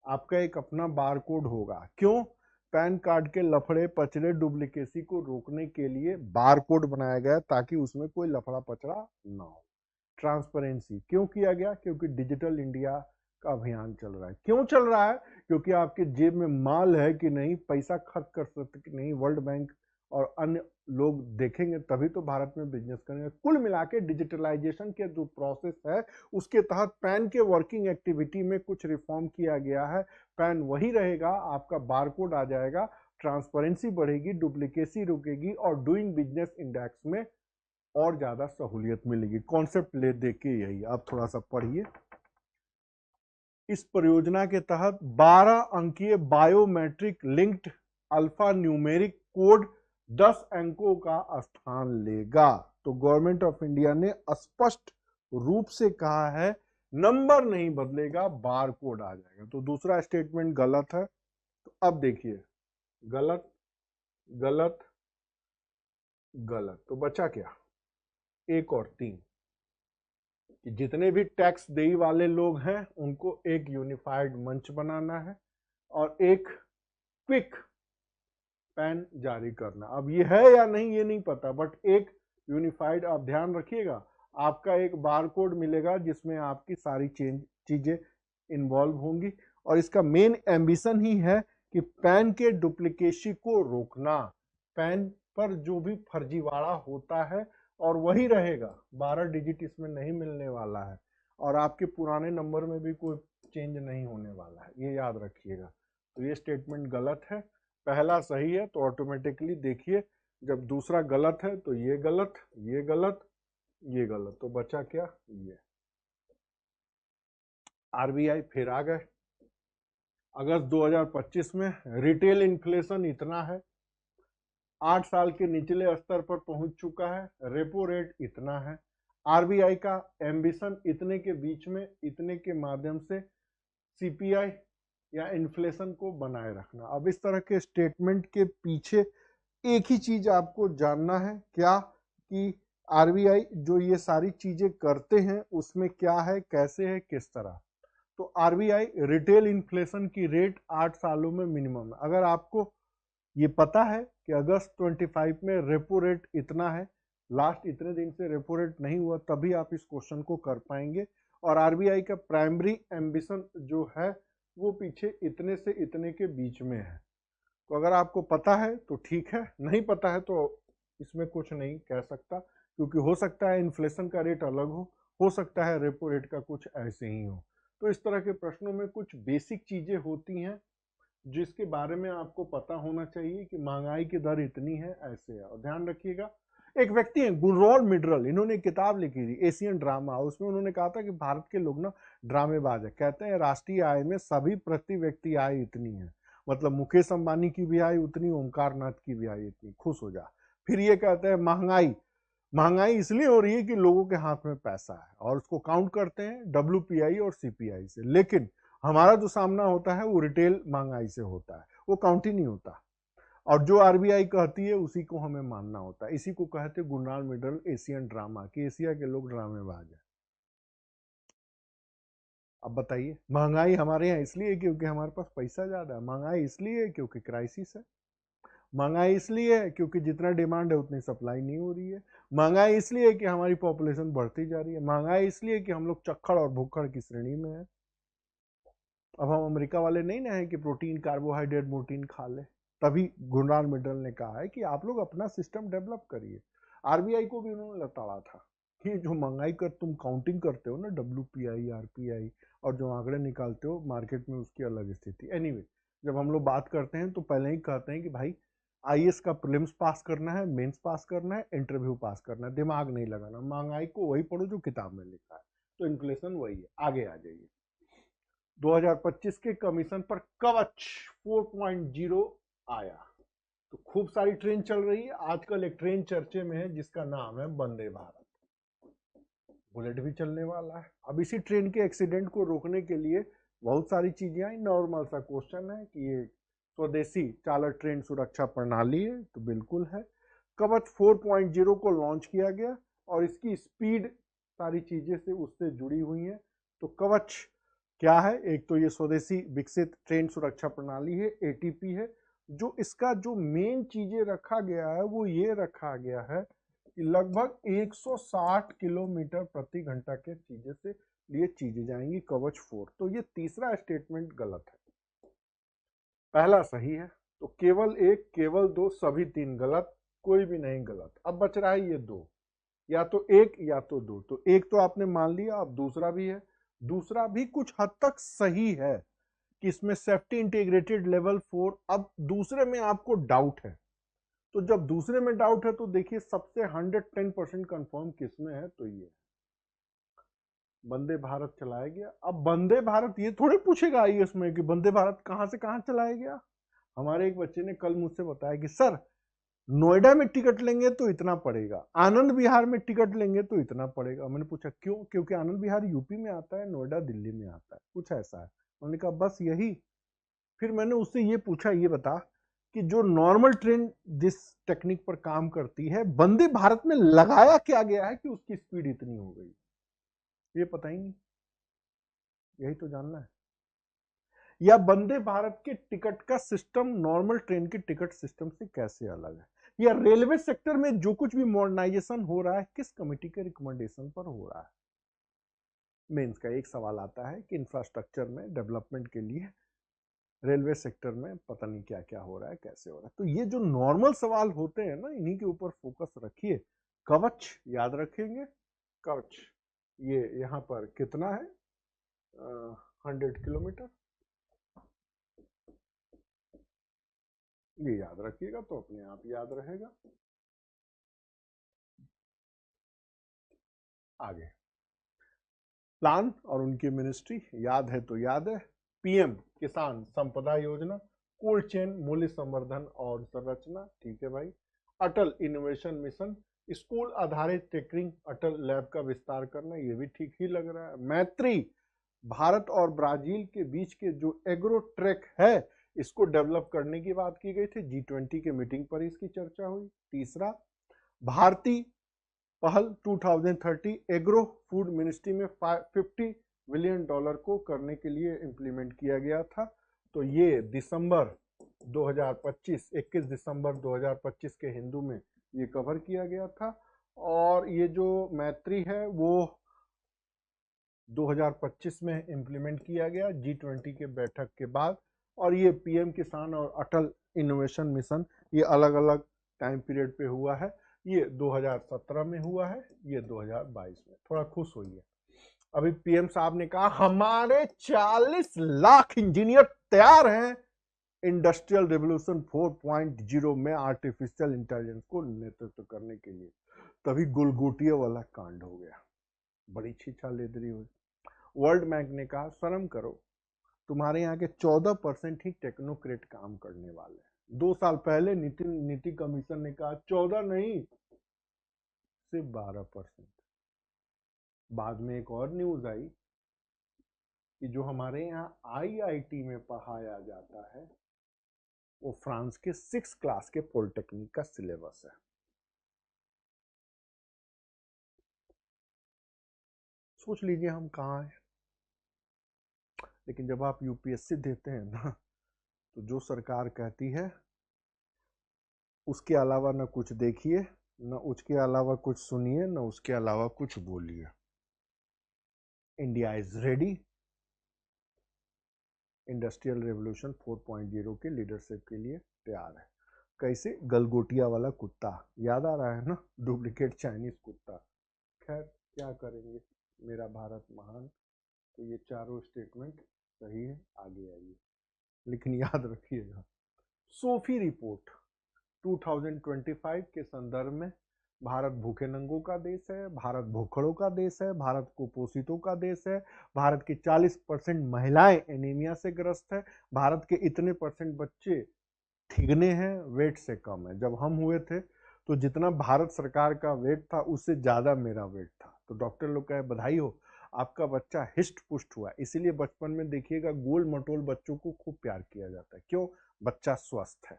आपका एक अपना बार कोड होगा। क्यों, पैन कार्ड के लफड़े पचड़े डुप्लीकेसी को रोकने के लिए बार कोड बनाया गया, ताकि उसमें कोई लफड़ा पचड़ा ना हो। ट्रांसपेरेंसी क्यों किया गया, क्योंकि डिजिटल इंडिया का अभियान चल रहा है। क्यों चल रहा है, क्योंकि आपके जेब में माल है कि नहीं, पैसा खर्च कर सकते कि नहीं, वर्ल्ड बैंक और अन्य लोग देखेंगे तभी तो भारत में बिजनेस करेंगे। कुल मिला के डिजिटलाइजेशन के जो प्रोसेस है उसके तहत पैन के वर्किंग एक्टिविटी में कुछ रिफॉर्म किया गया है। पैन वही रहेगा, आपका बारकोड आ जाएगा, ट्रांसपेरेंसी बढ़ेगी, डुप्लीकेसी रुकेगी और डूइंग बिजनेस इंडेक्स में और ज्यादा सहूलियत मिलेगी। कॉन्सेप्ट ले देके यही, आप थोड़ा सा पढ़िए। इस परियोजना के तहत 12 अंकीय biometric linked alpha numeric code 10 अंकों का स्थान लेगा। तो गवर्नमेंट ऑफ इंडिया ने स्पष्ट रूप से कहा है, नंबर नहीं बदलेगा, बार कोड आ जाएगा। तो दूसरा स्टेटमेंट गलत है। तो अब देखिए, गलत गलत गलत, तो बचा क्या, एक और तीन, कि जितने भी टैक्स देई वाले लोग हैं उनको एक यूनिफाइड मंच बनाना है और एक क्विक पैन जारी करना। अब ये है या नहीं ये नहीं पता, बट एक यूनिफाइड, आप ध्यान रखिएगा, आपका एक बार कोड मिलेगा जिसमें आपकी सारी चीजें इन्वॉल्व होंगी। और इसका मेन एम्बिशन ही है कि पैन के डुप्लीकेसी को रोकना, पैन पर जो भी फर्जीवाड़ा होता है और वही रहेगा, 12 डिजिट इसमें नहीं मिलने वाला है, और आपके पुराने नंबर में भी कोई चेंज नहीं होने वाला है, ये याद रखिएगा। तो ये स्टेटमेंट गलत है, पहला सही है, तो ऑटोमेटिकली देखिए जब दूसरा गलत है तो ये गलत, ये गलत, ये गलत, तो बचा क्या, ये। आरबीआई फिर आ गए। अगस्त 2025 में रिटेल इन्फ्लेशन इतना है, 8 साल के निचले स्तर पर पहुंच चुका है, रेपो रेट इतना है। आरबीआई का एम्बिशन इतने के बीच में, इतने के माध्यम से सीपीआई या इन्फ्लेशन को बनाए रखना। अब इस तरह के स्टेटमेंट के पीछे एक ही चीज आपको जानना है, क्या कि आरबीआई जो ये सारी चीजें करते हैं उसमें क्या है, कैसे है, किस तरह। तो आरबीआई रिटेल इन्फ्लेशन की रेट 8 सालों में मिनिमम है। अगर आपको ये पता है कि अगस्त 25 में रेपो रेट इतना है, लास्ट इतने दिन से रेपो रेट नहीं हुआ, तभी आप इस क्वेश्चन को कर पाएंगे। और आरबीआई का प्राइमरी एम्बिशन जो है वो पीछे इतने से इतने के बीच में है। तो अगर आपको पता है तो ठीक है, नहीं पता है तो इसमें कुछ नहीं कह सकता, क्योंकि हो सकता है इन्फ्लेशन का रेट अलग हो सकता है रेपो रेट का कुछ ऐसे ही हो। तो इस तरह के प्रश्नों में कुछ बेसिक चीजें होती हैं जिसके बारे में आपको पता होना चाहिए कि महंगाई की दर इतनी है, ऐसे है। और ध्यान रखिएगा, एक व्यक्ति है गुलरोल मिडरल, इन्होंने किताब लिखी थी एशियन ड्रामा, उसमें उन्होंने कहा था कि भारत के लोग ना ड्रामेबाज है। कहते हैं राष्ट्रीय आय में सभी प्रति व्यक्ति आय इतनी है, मतलब मुकेश अंबानी की भी आय उतनी, ओमकार नाथ की भी आय इतनी, खुश हो जा। फिर ये कहते हैं महंगाई महंगाई इसलिए हो रही है कि लोगों के हाथ में पैसा है, और उसको काउंट करते हैं डब्ल्यूपीआई और सीपीआई से। लेकिन हमारा जो सामना होता है वो रिटेल महंगाई से होता है, वो काउंट ही नहीं होता। और जो आरबीआई कहती है उसी को हमें मानना होता है। इसी को कहते हैं गुलनार मिडल एशियन ड्रामा, कि एशिया के लोग ड्रामेबाज हैं। अब बताइए, महंगाई हमारे यहाँ इसलिए क्योंकि हमारे पास पैसा ज्यादा है, महंगाई इसलिए क्योंकि क्राइसिस है, महंगाई इसलिए है क्योंकि जितना डिमांड है उतनी सप्लाई नहीं हो रही है, महंगाई इसलिए कि हमारी पॉपुलेशन बढ़ती जा रही है, महंगाई इसलिए कि हम लोग चक्खड़ और भुक्खड़ की श्रेणी में है। अब हम अमेरिका वाले नहीं ना है कि प्रोटीन कार्बोहाइड्रेट मोटीन खा ले। तभी गुलनार मिडल ने कहा है कि आप लोग अपना सिस्टम डेवलप करिए। आरबीआई को भी उन्होंने लताड़ा था कि जो महंगाई कर तुम काउंटिंग करते हो ना, डब्ल्यूपीआई आरपीआई, और जो आंकड़े निकालते हो मार्केट में, उसकी अलग स्थिति। एनीवे, जब हम लोग बात करते हैं तो पहले ही कहते हैं कि भाई आईएएस का प्रीलिम्स पास करना है, मेंस पास करना है, इंटरव्यू पास करना है, दिमाग नहीं लगाना। महंगाई को वही पढ़ो जो किताब में लिखा है, तो इन्फ्लेशन वही है। आगे आ जाइए, 2025 के कमीशन पर कवच 4.0 आया। तो खूब सारी ट्रेन चल रही है आजकल। एक ट्रेन चर्चे में है जिसका नाम है वंदे भारत, बुलेट भी चलने वाला है। अब इसी ट्रेन के एक्सीडेंट को रोकने के लिए बहुत सारी चीजें आई। नॉर्मल सा क्वेश्चन है कि ये स्वदेशी चालक ट्रेन सुरक्षा प्रणाली है, तो बिल्कुल है। कवच 4.0 को लॉन्च किया गया और इसकी स्पीड सारी चीजें से उससे जुड़ी हुई है। तो कवच क्या है, एक तो ये स्वदेशी विकसित ट्रेन सुरक्षा प्रणाली है, एटीपी है। जो इसका जो मेन चीजें रखा गया है वो ये रखा गया है कि लगभग 160 किलोमीटर प्रति घंटा के चीजे से लिए चीजें जाएंगी कवच 4। तो ये तीसरा स्टेटमेंट गलत है, पहला सही है। तो केवल एक, केवल दो, सभी तीन गलत, कोई भी नहीं गलत। अब बच रहा है ये दो, या तो एक या तो दो। तो एक तो आपने मान लिया, अब दूसरा भी है। दूसरा भी कुछ हद तक सही है कि इसमें सेफ्टी इंटीग्रेटेड लेवल 4। अब दूसरे में आपको डाउट है, तो जब दूसरे में डाउट है तो देखिए सबसे 110% कंफर्म किसमें है, तो ये वंदे भारत चलाया गया। अब वंदे भारत ये थोड़े पूछेगा आईएएस में कि वंदे भारत कहां से कहां चलाया गया। हमारे एक बच्चे ने कल मुझसे बताया कि सर नोएडा में टिकट लेंगे तो इतना पड़ेगा, आनंद विहार में टिकट लेंगे तो इतना पड़ेगा। मैंने पूछा क्यों? क्योंकि आनंद विहार यूपी में आता है, नोएडा दिल्ली में आता है, कुछ ऐसा है। उन्होंने कहा बस यही। फिर मैंने उससे ये पूछा, ये बता कि जो नॉर्मल ट्रेन जिस टेक्निक पर काम करती है, वंदे भारत में लगाया क्या गया है कि उसकी स्पीड इतनी हो गई? ये पता ही नहीं, यही तो जानना है। या वंदे भारत के टिकट का सिस्टम नॉर्मल ट्रेन के टिकट सिस्टम से कैसे अलग है? या रेलवे सेक्टर में जो कुछ भी मॉडर्नाइजेशन हो रहा है किस कमेटी के रिकमेंडेशन पर हो रहा है? मेंस का एक सवाल आता है कि इंफ्रास्ट्रक्चर में डेवलपमेंट के लिए रेलवे सेक्टर में पता नहीं क्या क्या हो रहा है, कैसे हो रहा है। तो ये जो नॉर्मल सवाल होते हैं ना, इन्हीं के ऊपर फोकस रखिए। कवच याद रखेंगे, कवच ये यहाँ पर कितना है, 100 किलोमीटर। ये याद रखिएगा तो अपने आप याद रहेगा। आगे प्लान और उनकी मिनिस्ट्री याद है तो याद है। पीएम किसान संपदा योजना, कोल्ड चेन, मूल्य संवर्धन और संरचना, ठीक है भाई। अटल इनोवेशन मिशन, स्कूल आधारित टेकरिंग, अटल लैब का विस्तार करना, ये भी ठीक ही लग रहा है। मैत्री, भारत और ब्राजील के बीच के जो एग्रो ट्रैक है इसको डेवलप करने की बात की गई थी, G20 के मीटिंग पर इसकी चर्चा हुई। तीसरा, भारतीय पहल 2030 एग्रो फूड मिनिस्ट्री में $50 बिलियन को करने के लिए इंप्लीमेंट किया गया था। तो ये दिसंबर 2025, 21 दिसंबर 2025 के हिंदू में ये कवर किया गया था। और ये जो मैत्री है वो 2025 में इंप्लीमेंट किया गया G20 के बैठक के बाद। और ये पीएम किसान और अटल इनोवेशन मिशन ये अलग अलग टाइम पीरियड पे हुआ है। ये 2017 में हुआ है, ये 2022 में। थोड़ा खुश होइए, अभी पीएम साहब ने कहा हमारे 40 लाख इंजीनियर तैयार हैं इंडस्ट्रियल रेवोल्यूशन 4.0 में आर्टिफिशियल इंटेलिजेंस को नेतृत्व करने के लिए। तभी गुलगोटिया वाला कांड हो गया, बड़ी छीछा लेदरी हुई। वर्ल्ड बैंक ने कहा शर्म करो, तुम्हारे यहाँ के 14% ही टेक्नोक्रेट काम करने वाले हैं। 2 साल पहले नीति कमीशन ने कहा 14 नहीं, सिर्फ 12%। बाद में एक और न्यूज आई कि जो हमारे यहाँ आईआईटी में पढ़ाया जाता है वो फ्रांस के 6 क्लास के पॉलिटेक्निक का सिलेबस है। सोच लीजिए हम कहाँ हैं। लेकिन जब आप यूपीएससी देते हैं ना, तो जो सरकार कहती है उसके अलावा न कुछ देखिए, न उसके अलावा कुछ सुनिए, न उसके अलावा कुछ बोलिए। India is ready industrial revolution 4.0 के लीडरशिप के लिए तैयार है। कैसे? गलगोटिया वाला कुत्ता याद आ रहा है ना, डुप्लीकेट चाइनीज कुत्ता। खैर क्या करेंगे, मेरा भारत महान। तो ये चारों स्टेटमेंट सही है, आगे आइए। लेकिन याद रखिएगा, सोफी रिपोर्ट 2025 के संदर्भ में भारत भूखे नंगों का देश है, भारत भूखड़ों का देश है, भारत कुपोषितों का देश है, भारत की 40% महिलाएं एनीमिया से ग्रस्त है, भारत के इतने परसेंट बच्चे ठिगने हैं, वेट से कम है। जब हम हुए थे तो जितना भारत सरकार का वेट था उससे ज्यादा मेरा वेट था। तो डॉक्टर लोग कहे बधाई हो, आपका बच्चा हिस्ट पुष्ट हुआ। इसीलिए बचपन में देखिएगा गोल मटोल बच्चों को खूब प्यार किया जाता है। क्यों? बच्चा स्वस्थ है।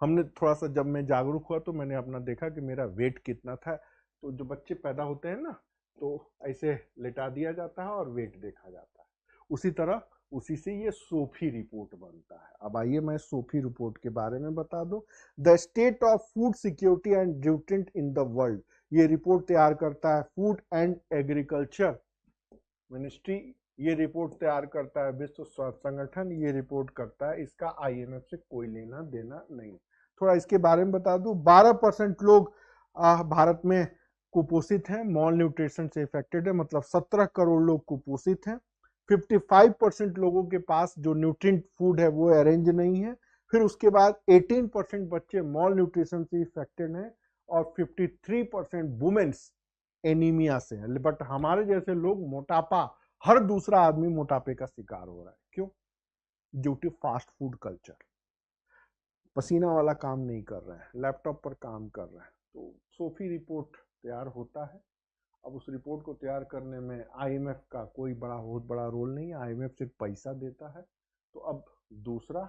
हमने थोड़ा सा, जब मैं जागरूक हुआ तो मैंने अपना देखा कि मेरा वेट कितना था। तो जो बच्चे पैदा होते हैं ना, तो ऐसे लेटा दिया जाता है और वेट देखा जाता है। उसी तरह उसी से ये सोफी रिपोर्ट बनता है। अब आइए मैं सोफी रिपोर्ट के बारे में बता दूं। The state of food security and nutrient in the world, ये रिपोर्ट तैयार करता है फूड एंड एग्रीकल्चर मिनिस्ट्री। ये रिपोर्ट तैयार करता है विश्व स्वास्थ्य संगठन। ये रिपोर्ट करता है, इसका आईएमएफ से कोई लेना देना नहीं। थोड़ा इसके बारे में बता दूं, 12% लोग भारत में कुपोषित हैं, मॉल न्यूट्रिशन से इफेक्टेड है, मतलब 17 करोड़ लोग कुपोषित हैं। 55% लोगों के पास जो न्यूट्रिएंट फूड है वो अरेंज नहीं है। फिर उसके बाद 18% बच्चे मॉल न्यूट्रिशन से इफेक्टेड हैं और 53% वुमेन्स एनीमिया से है। बट हमारे जैसे लोग, मोटापा, हर दूसरा आदमी मोटापे का शिकार हो रहा है। क्यों? Due to fast food culture. पसीना वाला काम नहीं कर रहे हैं, लैपटॉप पर काम कर रहे हैं। तो सोफी रिपोर्ट तैयार होता है। अब उस रिपोर्ट को तैयार करने में आईएमएफ का कोई बहुत बड़ा रोल नहीं है, आईएमएफ सिर्फ पैसा देता है। तो अब दूसरा,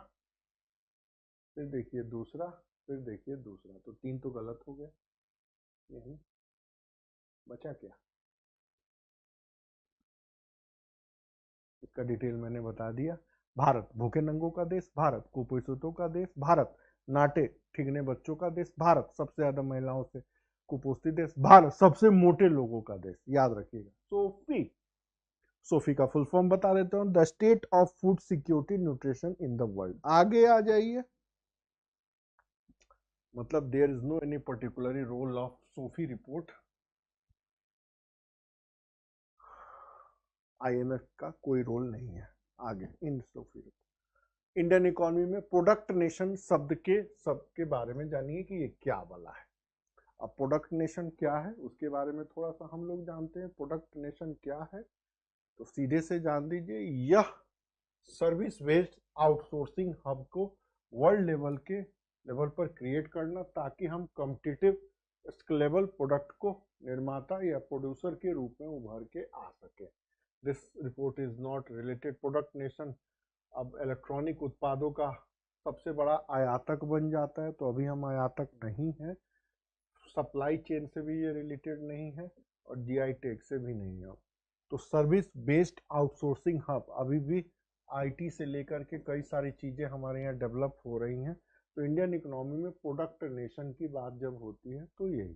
फिर देखिए दूसरा, फिर देखिए दूसरा, तो 3 तो गलत हो गए। यही बचा क्या? इसका डिटेल मैंने बता दिया। भारत भूखे नंगों का देश, भारत कुपोषितों का देश, भारत नाटे ठिगने बच्चों का देश, भारत सबसे ज्यादा महिलाओं से कुपोषित देश, भारत सबसे मोटे लोगों का देश। याद रखिएगा। सोफी, सोफी का फुल फॉर्म बता देता हूं, the state of food security nutrition in the world. आगे आ जाइए। मतलब there is no any particular role of SOFI report. IMF का कोई रोल नहीं है। आगे इन इंडियन इकोनॉमी में प्रोडक्ट नेशन शब्द के बारे में जानिए कि ये क्या वाला है। अब प्रोडक्ट नेशन क्या है उसके बारे में थोड़ा सा हम लोग जानते हैं। प्रोडक्ट नेशन क्या है तो सीधे से जान दीजिए, यह सर्विस बेस्ड आउटसोर्सिंग हब को वर्ल्ड लेवल पर क्रिएट करना ताकि हम कॉम्पिटिटिव स्केलेबल प्रोडक्ट को निर्माता या प्रोड्यूसर के रूप में उभर के आ सके। This report is not related. Product nation अब इलेक्ट्रॉनिक उत्पादों का सबसे बड़ा आयातक बन जाता है, तो अभी हम आयातक नहीं है। सप्लाई चेन से भी ये रिलेटेड नहीं है और जीआई टैग से भी नहीं है। तो सर्विस बेस्ड आउटसोर्सिंग हब, अभी भी आईटी से लेकर के कई सारी चीज़ें हमारे यहाँ डेवलप हो रही हैं। तो इंडियन इकोनॉमी में प्रोडक्ट नेशन की बात जब होती है तो यही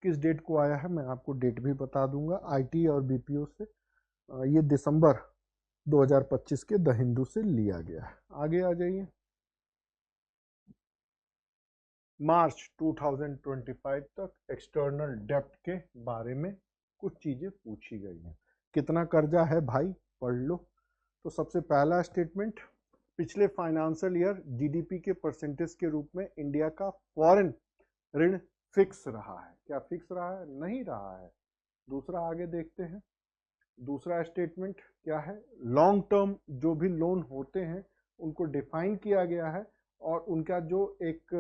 किस डेट को आया है मैं आपको डेट भी बता दूंगा आईटी और बीपीओ से। ये दिसंबर 2025 के द हिंदू से लिया गया है। आगे आ जाइए। मार्च 2025 तक एक्सटर्नल डेप्ट के बारे में कुछ चीज़ें पूछी गई हैं। कितना कर्जा है भाई, पढ़ लो। तो सबसे पहला स्टेटमेंट, पिछले फाइनेंशियल ईयर जीडीपी के परसेंटेज के रूप में इंडिया का फॉरेन ऋण फिक्स रहा है। क्या फिक्स रहा है? नहीं रहा है। दूसरा आगे देखते हैं। दूसरा स्टेटमेंट क्या है? लॉन्ग टर्म जो भी लोन होते हैं उनको डिफाइन किया गया है और उनका जो एक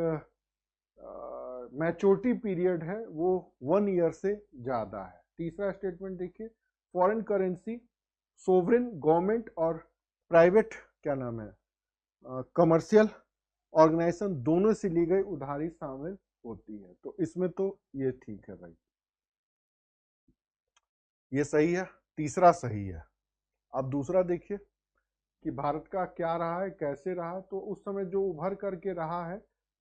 मैच्योरिटी पीरियड है वो 1 ईयर से ज़्यादा है। तीसरा स्टेटमेंट देखिए, फॉरेन करेंसी सोवरेन गवर्नमेंट और प्राइवेट क्या नाम है कमर्शियल ऑर्गेनाइजेशन दोनों से ली गई उधारी शामिल होती है। तो इसमें तो ये ठीक है भाई, ये सही है, तीसरा सही है। अब दूसरा देखिए कि भारत का क्या रहा है, कैसे रहा। तो उस समय जो उभर करके रहा है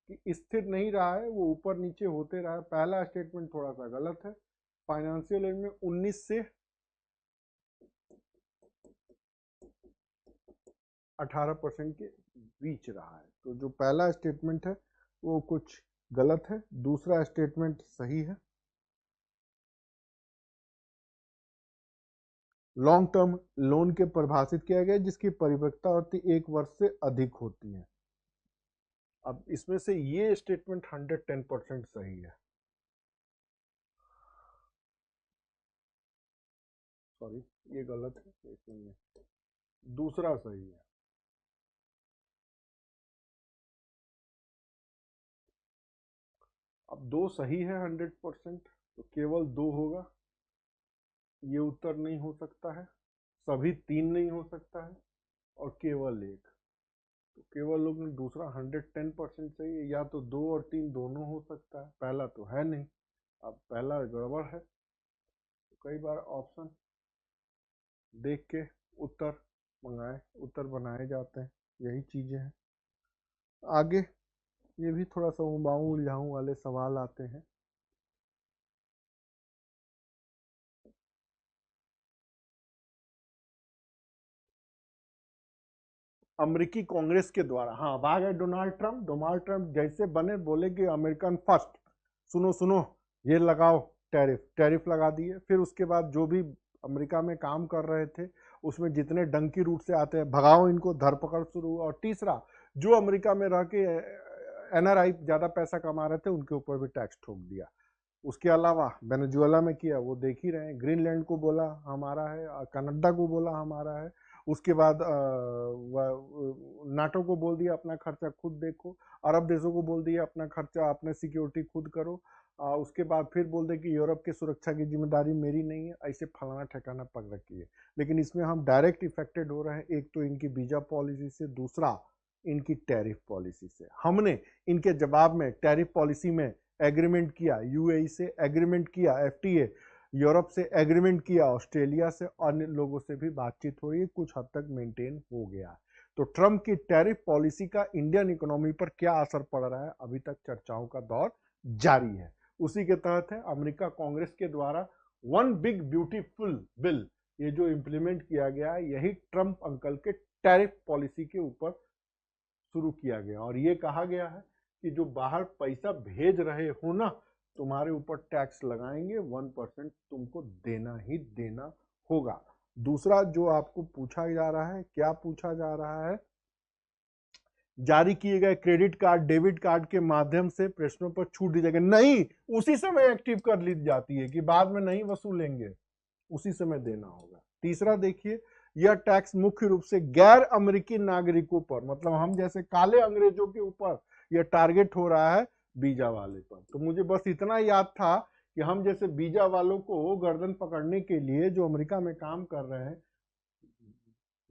कि स्थिर नहीं रहा है, वो ऊपर नीचे होते रहा है। पहला स्टेटमेंट थोड़ा सा गलत है। फाइनेंशियल ईयर में 19 से 18% के बीच रहा है। तो जो पहला स्टेटमेंट है वो कुछ गलत है, दूसरा स्टेटमेंट सही है। लॉन्ग टर्म लोन के परिभाषित किया गया जिसकी परिपक्वता होती 1 वर्ष से अधिक होती है। अब इसमें से ये स्टेटमेंट 110% सही है। सॉरी, ये गलत है, इसमें दूसरा सही है। अब दो सही है 100%, तो केवल दो होगा। ये उत्तर नहीं हो सकता है, सभी तीन नहीं हो सकता है और केवल एक। तो केवल लोग ने दूसरा 110% सही है। या तो 2 और 3 दोनों हो सकता है, पहला तो है नहीं। अब पहला गड़बड़ है। तो कई बार ऑप्शन देख के उत्तर बनाए जाते हैं, यही चीजें हैं। आगे ये भी थोड़ा सा उबाऊ उलझाऊ वाले सवाल आते हैं। अमेरिकी कांग्रेस के द्वारा, हाँ अब आ गए डोनाल्ड ट्रंप जैसे बने बोले कि अमेरिकन फर्स्ट, सुनो सुनो ये लगाओ टैरिफ लगा दिए। फिर उसके बाद जो भी अमेरिका में काम कर रहे थे उसमें जितने डंकी रूट से आते हैं भगाओ इनको, धरपकड़ शुरू हुआ। और तीसरा, जो अमेरिका में रह के एनआरआई ज्यादा पैसा कमा रहे थे उनके ऊपर भी टैक्स ठोक दिया। उसके अलावा वेनेजुएला में किया, वो देख ही रहे हैं। ग्रीनलैंड को बोला हमारा है, कनाडा को बोला हमारा है। उसके बाद नाटो को बोल दिया अपना खर्चा खुद देखो। अरब देशों को बोल दिया अपना खर्चा अपने सिक्योरिटी खुद करो। उसके बाद फिर बोल दे कि यूरोप की सुरक्षा की जिम्मेदारी मेरी नहीं है। ऐसे फलाना ठिकाना पक रखी है। लेकिन इसमें हम डायरेक्ट इफेक्टेड हो रहे हैं। एक तो इनकी वीजा पॉलिसी से, दूसरा इनकी टैरिफ पॉलिसी से। हमने इनके जवाब में टैरिफ पॉलिसी में एग्रीमेंट किया, यूएई से एग्रीमेंट किया, एफटीए यूरोप से एग्रीमेंट किया, ऑस्ट्रेलिया से, अन्य लोगों से भी बातचीत हो रही है, कुछ हद तक मेंटेन हो गया। तो ट्रंप की टैरिफ पॉलिसी का इंडियन इकोनॉमी पर क्या असर पड़ रहा है, अभी तक चर्चाओं का दौर जारी है। उसी के तहत है अमेरिका कांग्रेस के द्वारा वन बिग ब्यूटीफुल बिल, ये जो इंप्लीमेंट किया गया है, यही ट्रंप अंकल के टैरिफ पॉलिसी के ऊपर शुरू किया गया। और ये कहा गया है कि जो बाहर पैसा भेज रहे हो ना, तुम्हारे ऊपर टैक्स लगाएंगे, 1% तुमको देना ही देना होगा। दूसरा जो आपको पूछा जा रहा है, क्या पूछा जा रहा है, जारी किए गए क्रेडिट कार्ड डेबिट कार्ड के माध्यम से प्रश्नों पर छूट दी जाएगी। नहीं, उसी समय एक्टिव कर ली जाती है कि बाद में नहीं वसूलेंगे, उसी समय देना होगा। तीसरा देखिए, यह टैक्स मुख्य रूप से गैर अमेरिकी नागरिकों पर, मतलब हम जैसे काले अंग्रेजों के ऊपर यह टारगेट हो रहा है, वीजा वाले पर। तो मुझे बस इतना याद था कि हम जैसे वीजा वालों को गर्दन पकड़ने के लिए जो अमेरिका में काम कर रहे हैं,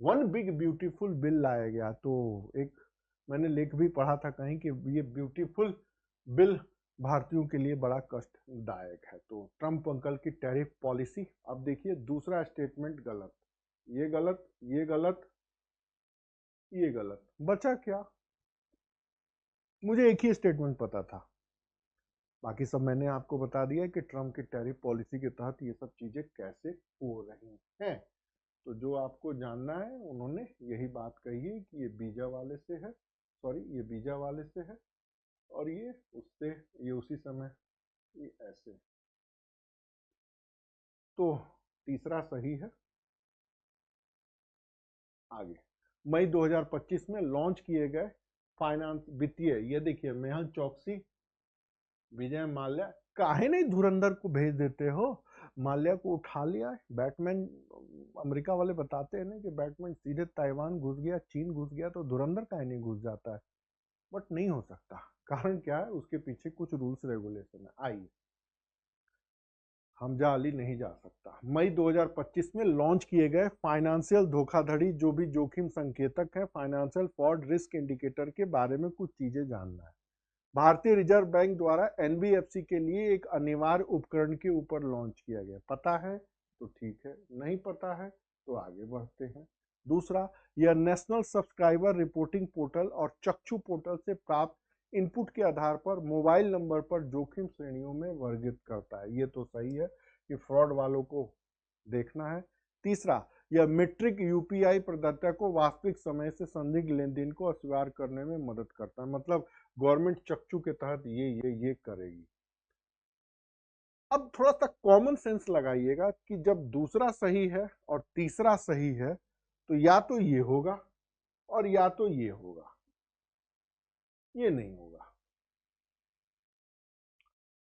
वन बिग ब्यूटीफुल बिल लाया गया। तो एक मैंने लेख भी पढ़ा था कहीं कि ये ब्यूटीफुल बिल भारतीयों के लिए बड़ा कष्टदायक है। तो ट्रंप अंकल की टैरिफ पॉलिसी। अब देखिए दूसरा स्टेटमेंट गलत, ये गलत, ये गलत, ये गलत, बचा क्या? मुझे एक ही स्टेटमेंट पता था, बाकी सब मैंने आपको बता दिया कि ट्रंप की टैरिफ पॉलिसी के तहत ये सब चीजें कैसे हो रही हैं। तो जो आपको जानना है, उन्होंने यही बात कही है कि ये वीजा वाले से है, सॉरी ये वीजा वाले से है, और ये उससे, ये उसी समय, ये ऐसे। तो तीसरा सही है। आगे, मई 2025 में लॉन्च किए गए फाइनेंस वित्तीय, ये देखिए मेहुल चौकसी, विजय माल्या, काहे नहीं धुरंधर को भेज देते हो? माल्या को उठा लिया, बैटमैन, अमेरिका वाले बताते हैं ना कि बैटमैन सीधे ताइवान घुस गया, चीन घुस गया, तो धुरंधर काहे नहीं घुस जाता है? बट नहीं हो सकता। कारण क्या है? उसके पीछे कुछ रूल्स रेगुलेशन है। आइए, हमजा अली नहीं जा सकता। मई 2025 में लॉन्च किए गए फाइनेंशियल धोखाधड़ी जो भी जोखिम संकेतक है, फाइनेंशियल फ्रॉड रिस्क इंडिकेटर के बारे में कुछ चीजें जानना है। भारतीय रिजर्व बैंक द्वारा एनबीएफसी के लिए एक अनिवार्य उपकरण के ऊपर लॉन्च किया गया। पता है तो ठीक है, नहीं पता है तो आगे बढ़ते हैं। दूसरा, यह नेशनल सब्सक्राइबर रिपोर्टिंग पोर्टल और चक्षु पोर्टल से प्राप्त इनपुट के आधार पर मोबाइल नंबर पर जोखिम श्रेणियों में वर्गीकृत करता है। ये तो सही है कि फ्रॉड वालों को देखना है। तीसरा, यह मीट्रिक यूपीआई प्रदाता को वास्तविक समय से संदिग्ध लेन देन को अस्वीकार करने में मदद करता है। मतलब गवर्नमेंट चक्षु के तहत ये करेगी। अब थोड़ा सा कॉमन सेंस लगाइएगा कि जब दूसरा सही है और तीसरा सही है, तो या तो ये होगा और या तो ये होगा, ये नहीं होगा।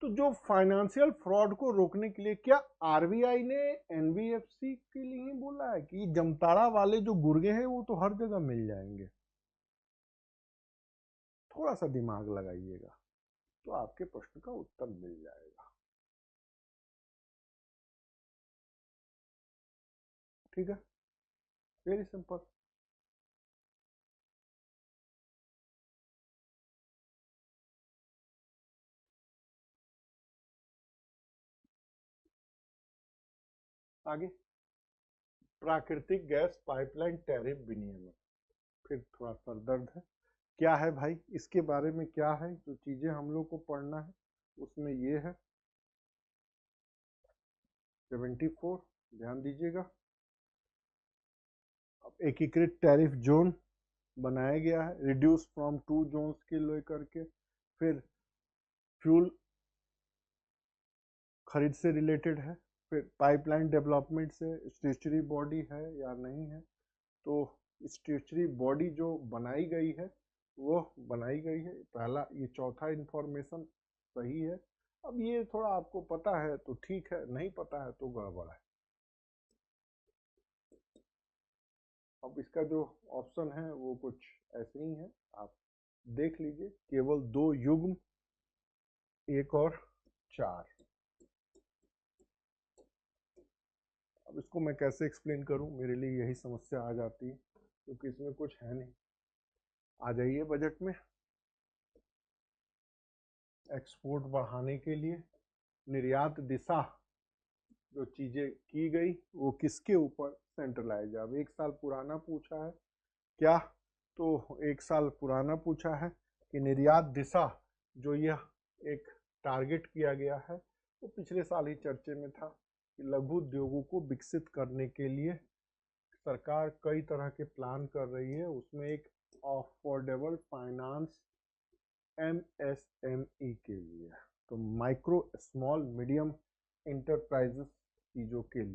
तो जो फाइनेंशियल फ्रॉड को रोकने के लिए, क्या आरबीआई ने एनबीएफसी के लिए बोला है कि जमताड़ा वाले जो गुर्गे हैं वो तो हर जगह मिल जाएंगे? थोड़ा सा दिमाग लगाइएगा तो आपके प्रश्न का उत्तर मिल जाएगा। ठीक है, वेरी सिंपल। आगे, प्राकृतिक गैस पाइपलाइन टैरिफ विनियमन, फिर थोड़ा सर दर्द है। क्या है भाई इसके बारे में? क्या है जो चीजें हम लोग को पढ़ना है? उसमें ये है 74, ध्यान दीजिएगा। अब एकीकृत टैरिफ जोन बनाया गया है, रिड्यूस फ्रॉम 2 जोन्स के लेकर के। फिर फ्यूल खरीद से रिलेटेड है। फिर पाइपलाइन डेवलपमेंट से स्टेचुरी बॉडी है या नहीं है। तो स्टेचुरी बॉडी जो बनाई गई है वो बनाई गई है, पहला। ये चौथा इंफॉर्मेशन सही है। अब ये थोड़ा आपको पता है तो ठीक है, नहीं पता है तो गड़बड़ है। अब इसका जो ऑप्शन है वो कुछ ऐसे ही है, आप देख लीजिए। केवल 2 युग्म, 1 और 4। अब इसको मैं कैसे एक्सप्लेन करूं, मेरे लिए यही समस्या आ जाती है क्योंकि इसमें कुछ है नहीं। आ जाइए बजट में। एक्सपोर्ट बढ़ाने के लिए निर्यात दिशा जो चीजें की गई वो किसके ऊपर सेंट्रलाइज। अब 1 साल पुराना पूछा है क्या? तो 1 साल पुराना पूछा है कि निर्यात दिशा जो यह एक टारगेट किया गया है वो पिछले साल ही चर्चे में था कि लघु उद्योगों को विकसित करने के लिए सरकार कई तरह के प्लान कर रही है। उसमें एक अफोर्डेबल फाइनेंस एमएसएमई के लिए, तो माइक्रो स्मॉल मीडियम इंटरप्राइजेस चीज़ों के लिए।